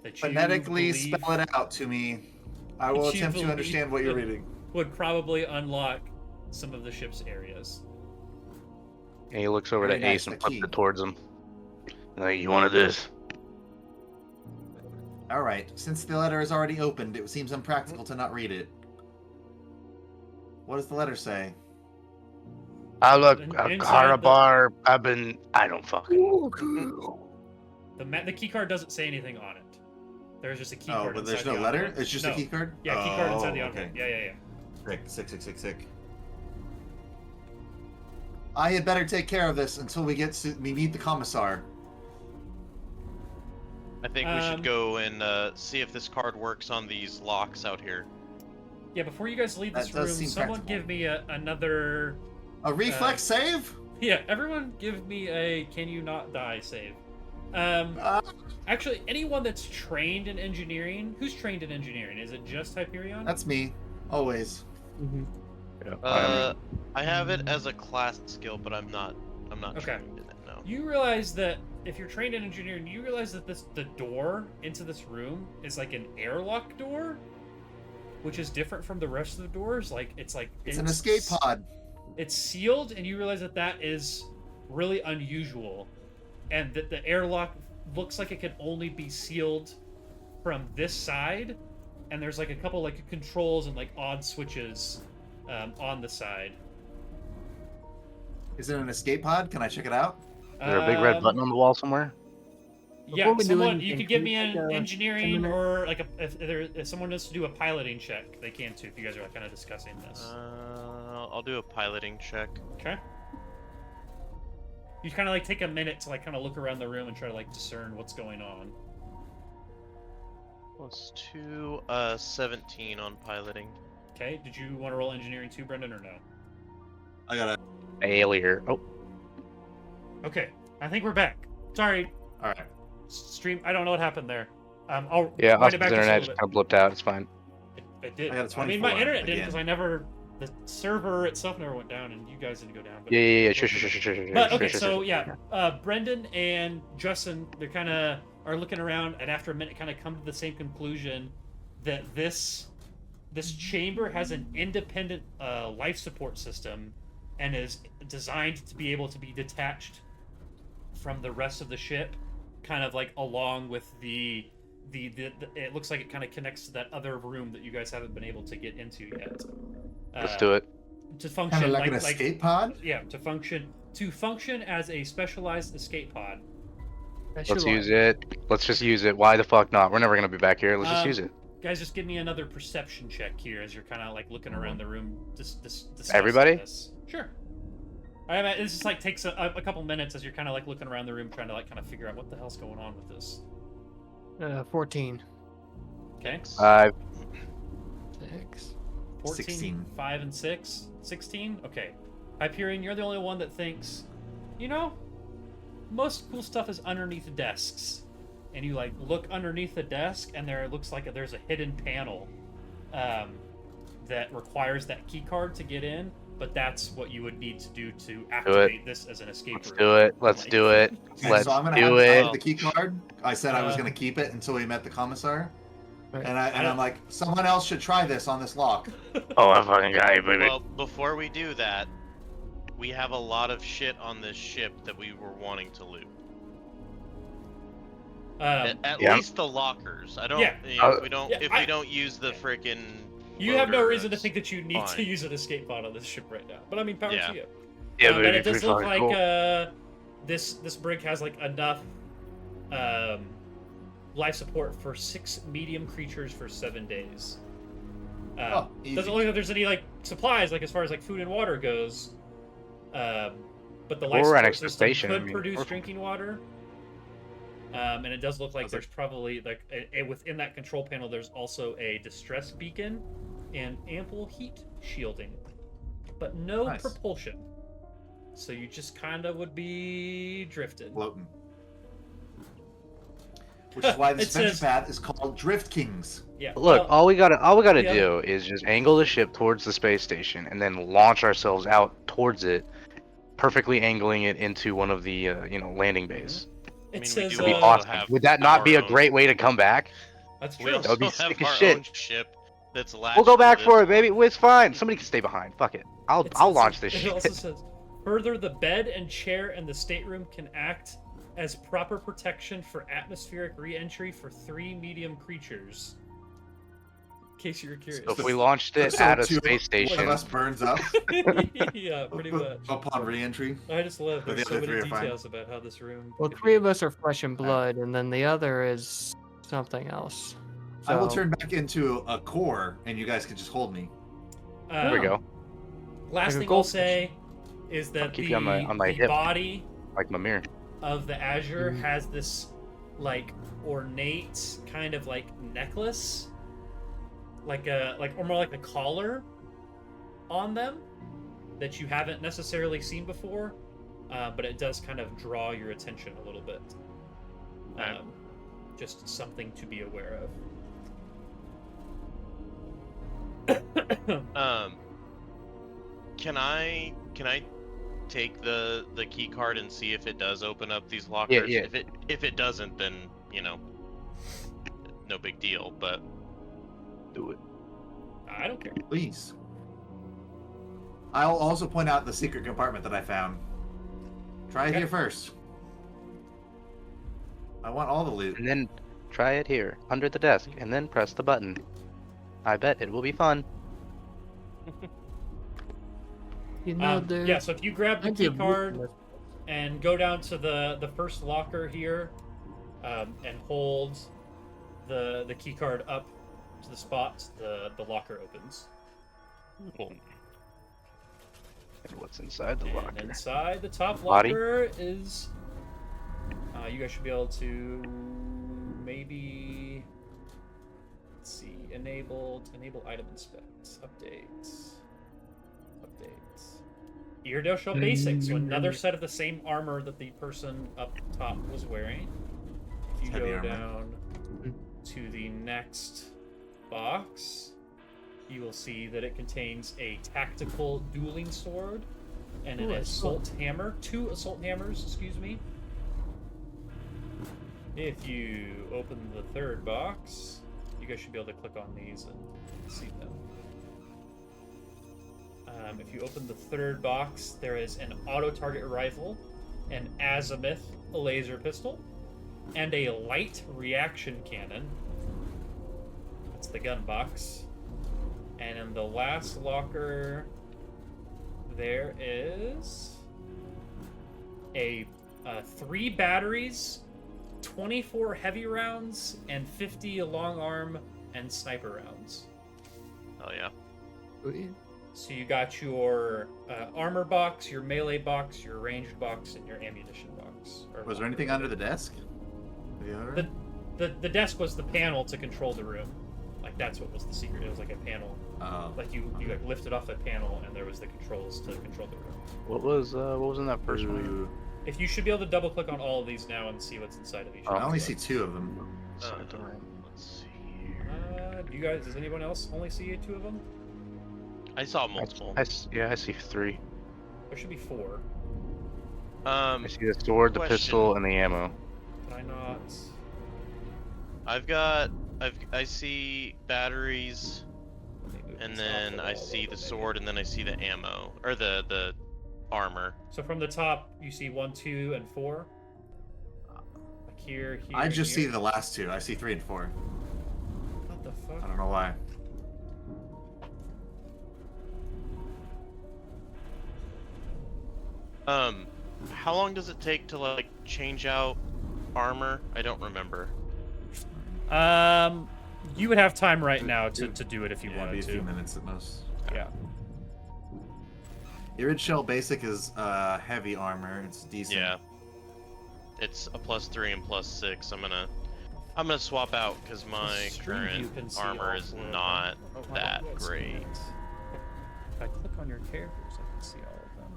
that you Phonetically spell it out to me. I will attempt to understand what you're reading. Would probably unlock some of the ship's areas. And he looks over Very to nice, Ace and the flips key. it towards him. Like, you wanted this? All right. Since the letter is already opened, it seems impractical to not read it. What does the letter say? I look, Inside Harabar, I don't fucking. The key card doesn't say anything on it. There's just a key Oh, card. but there's inside no the letter? envelope. It's just No. a key card? Yeah, key card inside the Oh, envelope. okay. Yeah. Sick. I had better take care of this until we meet the commissar. I think we should go and see if this card works on these locks out here. Yeah, before you guys leave this That does room, seem someone practical. give me another. A reflex save? Yeah, everyone give me a "Can you not die" save. Actually, anyone that's trained in engineering, who's trained in engineering? Is it just Hyperion? That's me. Always. Mm-hmm. Yeah, I have it as a class skill, but I'm not Okay. trained in it. No. You realize that if you're trained in engineering, you realize that the door into this room is like an airlock door, which is different from the rest of the doors. It's It's an escape pod. It's sealed, and you realize that is really unusual, and that the airlock looks like it can only be sealed from this side, and there's like a couple like controls and like odd switches on the side. Is it an escape pod? Can I check it out? Is there a big red button on the wall somewhere? Yeah, Before we do someone you anything, could give can me we an take a 10 engineering minute- or like if someone wants to do a piloting check, they can too. If you guys are kind of discussing this. I'll do a piloting check. Okay. You kind of like take a minute to like kind of look around the room and try to like discern what's going on. +2, 17 on piloting. Okay. Did you want to roll engineering too, Brendan, or no? I got it. Failure. Oh, Okay. I think we're back. Sorry, All right. stream. I don't know what happened there. I'll yeah, wind it back Austin's just a internet little just bit. kind of blipped out. It's fine. It did. I got a I mean, my 24 internet didn't again. because I never. The server itself never went down, and you guys didn't go down. But Yeah. Sure. But okay, Sure. so yeah, Brendan and Justin, they're kind of are looking around, and after a minute, kind of come to the same conclusion that this chamber has an independent life support system, and is designed to be able to be detached from the rest of the ship, kind of like along with the it looks like it kind of connects to that other room that you guys haven't been able to get into yet. Let's do it. To function Kind of like an escape pod. yeah, to function as a specialized escape pod. Let's use it. Let's just use it. Why the fuck not? We're never gonna be back here. Let's just use it. Guys, just give me another perception check here as you're kind of like looking around the room. Discussing Everybody? this. Sure. I mean, this just like takes a couple minutes as you're kind of like looking around the room, trying to like kind of figure out what the hell's going on with this. 14. Okay. 6. 14, 16. 5 and 6, 16. Okay. Hyperion, you're the only one that thinks, you know, most cool stuff is underneath desks. And you like look underneath the desk, and there looks like there's a hidden panel that requires that key card to get in. But that's what you would need to do to activate this as an escape Let's room. do it. Let's do it. Okay, Let's so I'm gonna do have it. the key card. I said I was gonna keep it until we met the commissar, Right. and I'm like, someone else should try this on this lock. Oh, I fucking got you, baby. Well, before we do that, we have a lot of shit on this ship that we were wanting to loot. At Yeah. least the lockers. I don't. Yeah. You know, if we don't. Yeah, if we don't use the freaking. You have no loader, reason to that's think that you need to fine. use an escape pod on this ship right now. But I mean, power Yeah. to you. Yeah, But baby. it does pretty look fucking like cool. this brig has like enough life support for 6 medium creatures for 7 days. Easy. Doesn't look like there's any like supplies like as far as like food and water goes. But the life We're right support next to the system station, could I mean, produce we're- drinking water. And it does look like Okay. there's probably like within that control panel there's also a distress beacon and ample heat shielding, but no Nice. propulsion. So you just kind of would be drifted. Floating. Which is why It this adventure says- path is called Drift Kings. Yeah. Look, well, all we gotta yeah. do is just angle the ship towards the space station and then launch ourselves out towards it, perfectly angling it into one of the landing bays. it I mean, says we That'd do be also awesome. have Would that not be a our great way to come back? that's We true. also That would be have sick as our shit. own ship that's latched We'll go to back this. for it, baby. It's fine. Somebody can stay behind. Fuck it. I'll It I'll says- launch this It shit. also says, further, the bed and chair and the stateroom can act as proper protection for atmospheric re-entry for 3 medium creatures. In case you were curious. So if we launched it So at a two- space One of station, us burns up Yeah, pretty much. upon re-entry. I just love But there's the so other many three are fine. details about how this room. Well, could 3 be. of us are flesh and blood, and then the other is something else. I will So- turn back into a core, and you guys can just hold me. there we go. Last Like a thing I'll goldfish. say is that keep the, you on my the hip. body Like my mirror. of the Azure Mhm. has this like ornate kind of like necklace, or more like a collar on them that you haven't necessarily seen before, but it does kind of draw your attention a little bit. Okay. Just something to be aware of. Can I take the key card and see if it does open up these lockers? yeah. If it doesn't, then no big deal. But Do it. I don't care. Please. I'll also point out the secret compartment that I found. Try it Okay. here first. I want all the loot. And then try it here, under the desk, and then press the button. I bet it will be fun. You know, Yeah, so if you grab the I'd key give card Lucas- and go down to the first locker here, and hold the key card up to the spot, the locker opens. cool. And what's inside the And locker? inside the top Body? locker is. You guys should be able to maybe. Let's see. Enable item inspect. Updates. Eardale Shell Basics. So another set of the same armor that the person up top was wearing. If you Heavy go armor. down to the next box, you will see that it contains a tactical dueling sword and an Ooh, assault hammer. 2 assault hammers, excuse me. If you open the third box, you guys should be able to click on these and see them. If you open the third box, there is an auto-target rifle, an azimuth laser pistol, and a light reaction cannon. That's the gun box. And in the last locker, there is a 3 batteries, 24 heavy rounds, and 50 long arm and sniper rounds. Oh yeah. Sweet. So you got your armor box, your melee box, your ranged box, and your ammunition box. Was there anything under the desk? The other room? The desk was the panel to control the room. Like that's what was the secret. It was like a panel. Oh. Like you like lifted off a panel and there was the controls to control the room. What was in that first one? Ooh. If you should be able to double click on all of these now and see what's inside of each. I one. only see 2 of them. Inside the room. Let's see here. Do you guys? Does anyone else only see 2 of them? I saw multiple. I see 3. There should be 4. I see the sword, the Question. pistol, and the ammo. Did I not? I see batteries, Let me move and this then off I the wall a see little the bit, sword, and then I see the ammo or the armor. So from the top, you see 1, 2, and 4. Like here. I and just see here. the last 2. I see 3 and 4. What the I fuck? don't know why. How long does it take to like change out armor? I don't remember. You would have time right now to do it if you Yeah, it'd be wanted a few to. minutes at most. Yeah. Irid Shell Basic is heavy armor. It's decent. Yeah. It's a +3 and +6. I'm gonna swap out because my Stream view current can see armor all is 4 of them. not Oh, how that about this? great. If I click on your characters, I can see all of them.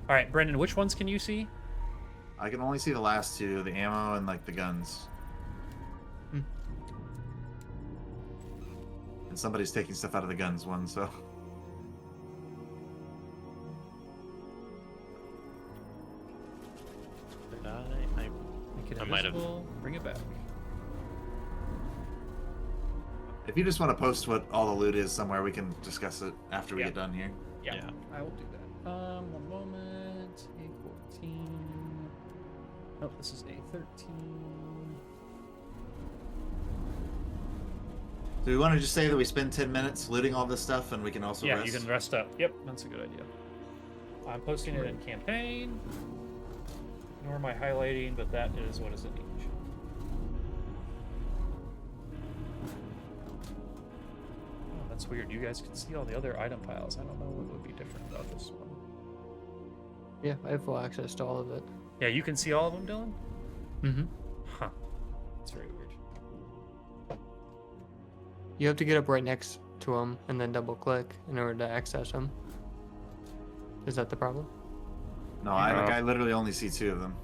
All right, Brendan, which ones can you see? I can only see the last 2, the ammo and like the guns. Hmm. And somebody's taking stuff out of the guns one, so. Did I Make it I might have- invisible. Bring it back. If you just want to post what all the loot is somewhere, we can discuss it after we Yeah. get done here. Yeah, Yeah. I will do that. One moment. A14. Oh, this is A13. Do we want to just say that we spend 10 minutes looting all this stuff and we can also Yeah, rest? you can rest up. Yep, that's a good idea. I'm posting it in campaign. Ignore my highlighting, but that is what is in each. Oh, that's weird. You guys can see all the other item piles. I don't know what would be different about this one. Yeah, I have full access to all of it. Yeah, you can see all of them, Dylan? Mm-hmm. Huh. That's very weird. You have to get up right next to them and then double click in order to access them. Is that the problem? No, I literally only see 2 of them.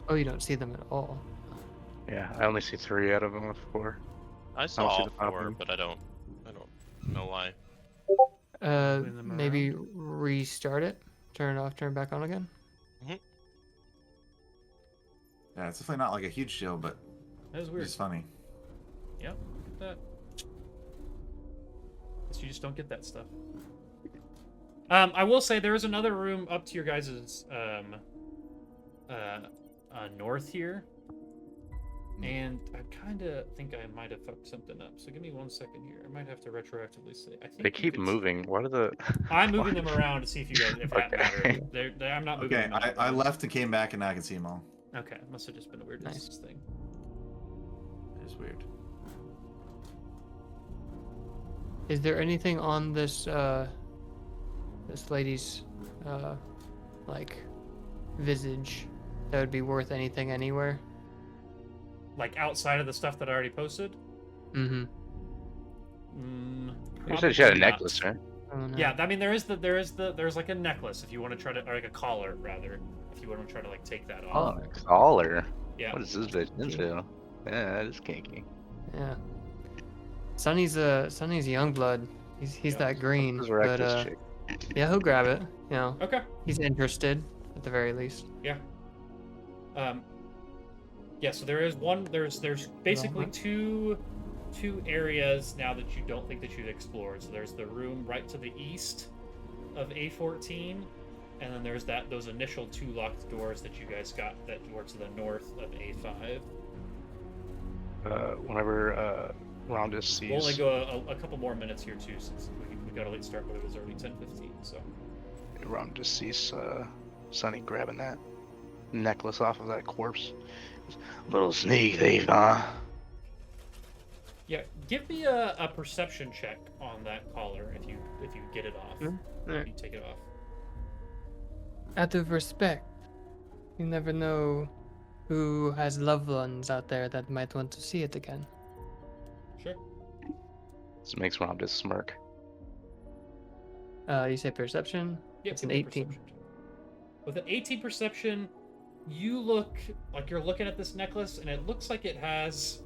Oh, you don't see them at all. Yeah, I only see 3 out of them with 4. I saw see all the top 4, one. but I don't know why. Moving them Maybe restart it. Turn it off, turn it back on again. Yeah, it's definitely not like a huge deal, but That is weird. it's funny. Yep, look at that. Guess you just don't get that stuff. I will say there is another room up to your guys' north here. And I kind of think I might have fucked something up. So give me 1 second here. I might have to retroactively say. I think They you keep could- moving. What are the? I'm moving them around to see if you guys if that Okay. matters. I'm not moving Okay, them. I left and came back and now I can see them all. Okay, must have just been a weird Nice. thing. It is weird. Is there anything on this this lady's, like, visage that would be worth anything anywhere? Like outside of the stuff that I already posted. Mm-hmm. You said she had a Probably necklace, not. right? I don't know. Yeah, I mean there's like a necklace if you want to try to, or like a collar rather, if you want to try to like take that off. Oh, collar. Yeah. What is this bitch into? Yeah, that is kinky. Yeah. Sonny's young blood. He's Yeah. that green. Resurrect But this chick. yeah, he'll grab it. You know, Okay. he's interested at the very least. Yeah. Yeah. So there is one. There's basically two areas now that you don't think that you've explored. So there's the room right to the east of A14, and then there's those initial 2 locked doors that you guys got that were to the north of A5. Whenever Roundus sees. We'll only go a couple more minutes here too, since we got a late start, but it was already 10:15. So Roundus sees Sonny grabbing that necklace off of that corpse. Little sneak thief, huh? yeah, give me a perception check on that collar if you get it off. If you take it off. Out of respect, you never know who has loved ones out there that might want to see it again. Sure. This makes Roundus smirk. You say perception? Yep, It's an give me a 18. perception check. With an 18 perception, you look like you're looking at this necklace, and it looks like it has,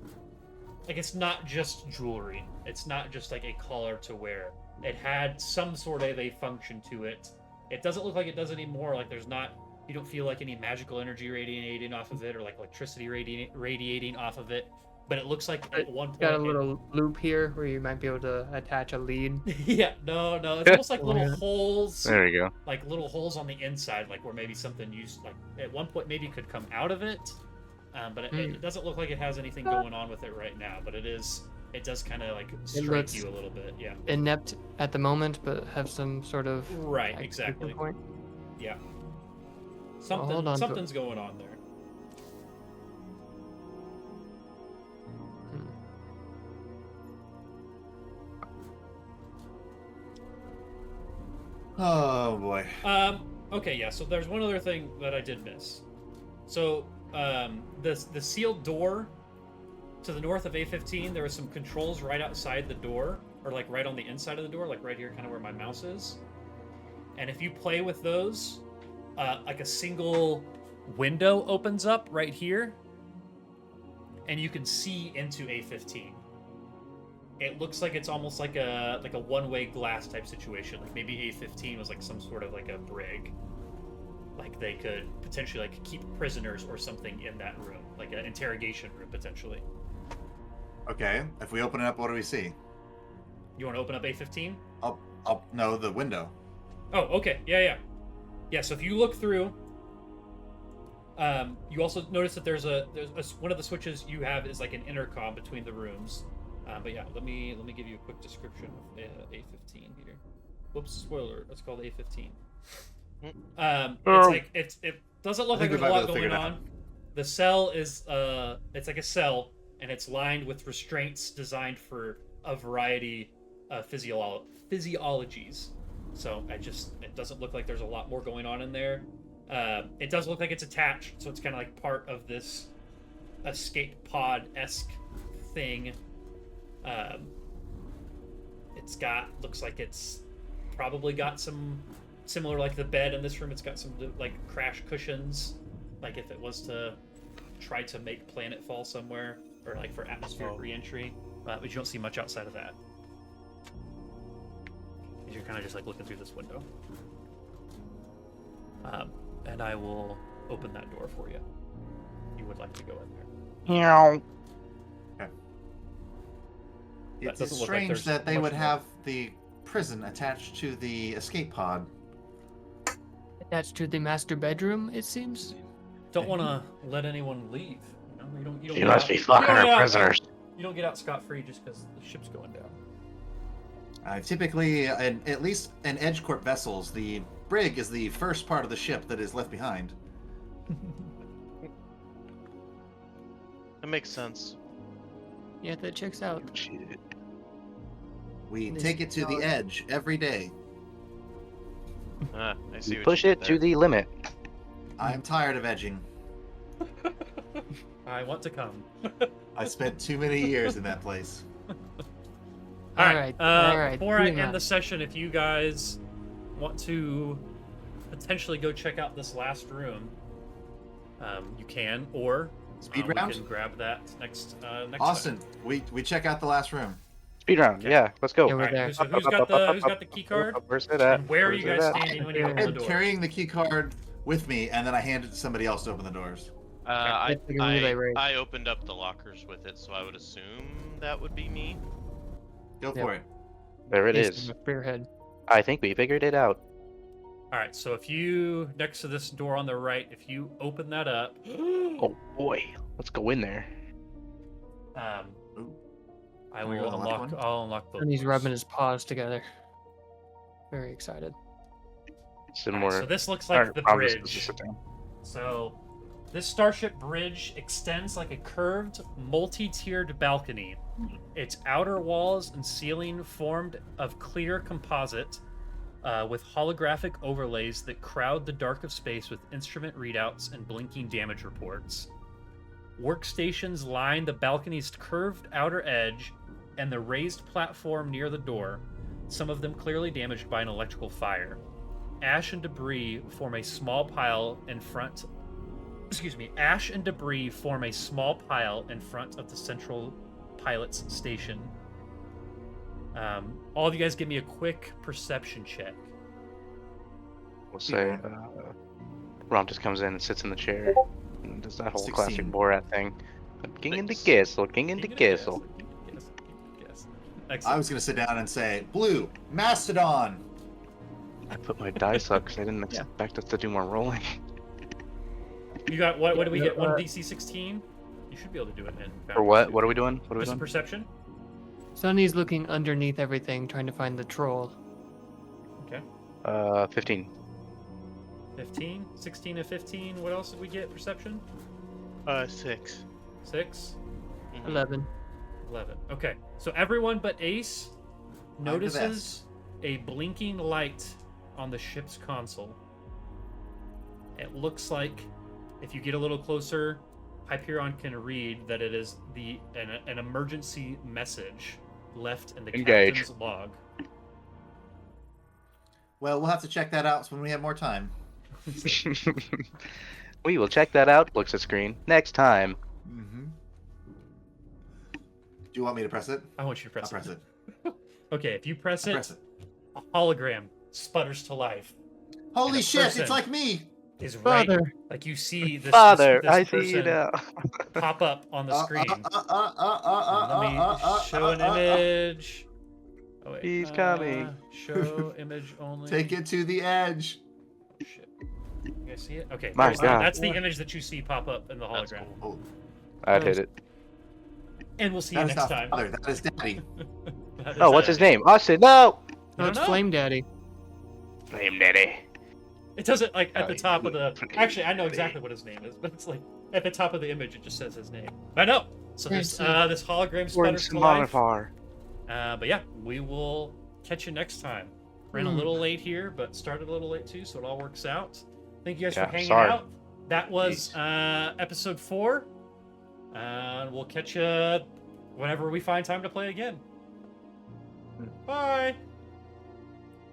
like, it's not just jewelry. It's not just like a collar to wear. It had some sort of a function to it. It doesn't look like it does anymore. Like you don't feel like any magical energy radiating off of it, or like electricity radiating off of it. But it looks like at one point Got a little loop here where you might be able to attach a lead. yeah, no, it's almost like little holes. There you go. Like little holes on the inside, like where maybe something used, like at one point maybe could come out of it, but it doesn't look like it has anything going on with it right now. But it does kind of like strike looks you a little bit, yeah. Inept at the moment, but have some sort of Right, like, exactly. point. Yeah. hold on to it. Something's going on there. Oh boy. Okay, yeah. So there's one other thing that I did miss. So the sealed door to the north of A15, there were some controls right outside the door, or like right on the inside of the door, like right here, kind of where my mouse is. And if you play with those, like a single window opens up right here, and you can see into A15. It looks like it's almost like a one-way glass type situation. Like maybe A15 was like some sort of like a brig. Like they could potentially like keep prisoners or something in that room, like an interrogation room potentially. Okay, if we open it up, what do we see? You want to open up A15? No, the window. Oh, okay. Yeah. So if you look through, you also notice that there's one of the switches you have is like an intercom between the rooms. But yeah, let me give you a quick description of A15 here. Whoops, spoiler. Let's call it A15. It doesn't look like there's a lot going on. The cell is it's like a cell, and it's lined with restraints designed for a variety of physiologies. So it doesn't look like there's a lot more going on in there. It does look like it's attached, so it's kind of like part of this escape pod-esque thing. Looks like it's probably got some similar, like the bed in this room, it's got some like crash cushions, like if it was to try to make planetfall somewhere, or like for atmospheric re-entry, but you don't see much outside of that. You're kind of just like looking through this window. And I will open that door for you. You would like to go in there. Meow. That It's doesn't look like strange there's that they much would more. have the prison attached to the escape pod. Attached to the master bedroom, it seems. Don't want to let anyone leave. You don't You get must out- be fucking you don't our get out- prisoners. You don't get out scot-free just because the ship's going down. Typically, at least in EdgeCorp vessels, the brig is the first part of the ship that is left behind. That makes sense. Yeah, that checks out. Shit. We This take it to the dog. edge every day. I see You what push you it did to there. the limit. I'm tired of edging. I want to come. I spent too many years in that place. All right. Alright, alright, Before I team end up. the session, if you guys want to potentially go check out this last room, you can, or Speed we round? can grab that next Austin, time. we check out the last room. Speed round. Okay. Yeah, let's go. Yeah, we're Alright, there. so who's got the key card? Where's it at? And where are Where's you it guys at? standing when you open the I'm door? carrying the key card with me, and then I hand it to somebody else to open the doors. It's like a relay race. I opened up the lockers with it, so I would assume that would be me. Go Yep. for it. There it Ace is. on the Spearhead. I think we figured it out. All right, so if you next to this door on the right, if you open that up, Oh boy, let's go in there. Ooh. I Can we will go on the left unlock. one? I'll unlock both. And he's doors. rubbing his paws together. Very excited. Similar. So this looks like the I'll just bridge. sit down. So this starship bridge extends like a curved, multi-tiered balcony. Its outer walls and ceiling formed of clear composite, with holographic overlays that crowd the dark of space with instrument readouts and blinking damage reports. Workstations line the balcony's curved outer edge and the raised platform near the door, some of them clearly damaged by an electrical fire. Ash and debris form a small pile in front. Ash and debris form a small pile in front of the central pilot's station. All of you guys give me a quick perception check. We'll say Ron just comes in and sits in the chair and does that whole 16. classic Borat thing. King in the Nice. castle, king in the castle. Yes. I Excellent. was gonna sit down and say, Blue, Mastodon. I put my dice up because I didn't expect us to do more rolling. You got what? What do we get? One Uh, DC 16. You should be able to do it in. Or what? What are we doing? What are we Just a doing? perception. Sonny's looking underneath everything, trying to find the troll. Okay. 15. 15, 16, and 15. What else did we get? Perception. 6. 6, 11. 11. Okay. So everyone but Ace I'm the notices a blinking light on the ship's console. It looks like, if you get a little closer, Hyperion can read that it is an emergency message left in the Engage. captain's log. Well, we'll have to check that out when we have more time. We will check that out. Looks at screen. Next time. Mm-hmm. Do you want me to press it? I want you to I'll press press it. it. Okay, if you press I'll it, press it. a hologram sputters to life. Holy And a shit! person- It's like me. Is right, Father. like you see this. Father, this I see you person now. pop up on the screen. Let me Let show an image. Oh, wait, He's coming. Show image only. Take it to the edge. Oh, shit. You guys see it? Okay. My there's God. That's the image that you see pop up in the That's hologram. Oh, I'd hit it. And we'll see you that is next not time. Father. That is Daddy. That is Oh, what's it. his name? Austin, no! No, I it's don't know. Flame Daddy. Flame Daddy. It doesn't like at the Oh, top of the. Actually, I know exactly what his name is, but it's like at the top of the image, it just says his name. I know. So this this hologram sputters to life. But yeah, we will catch you next time. Ran a little late here, but started a little late too, so it all works out. Thank you guys for hanging sorry. out. That was episode 4. We'll catch you whenever we find time to play again. Bye.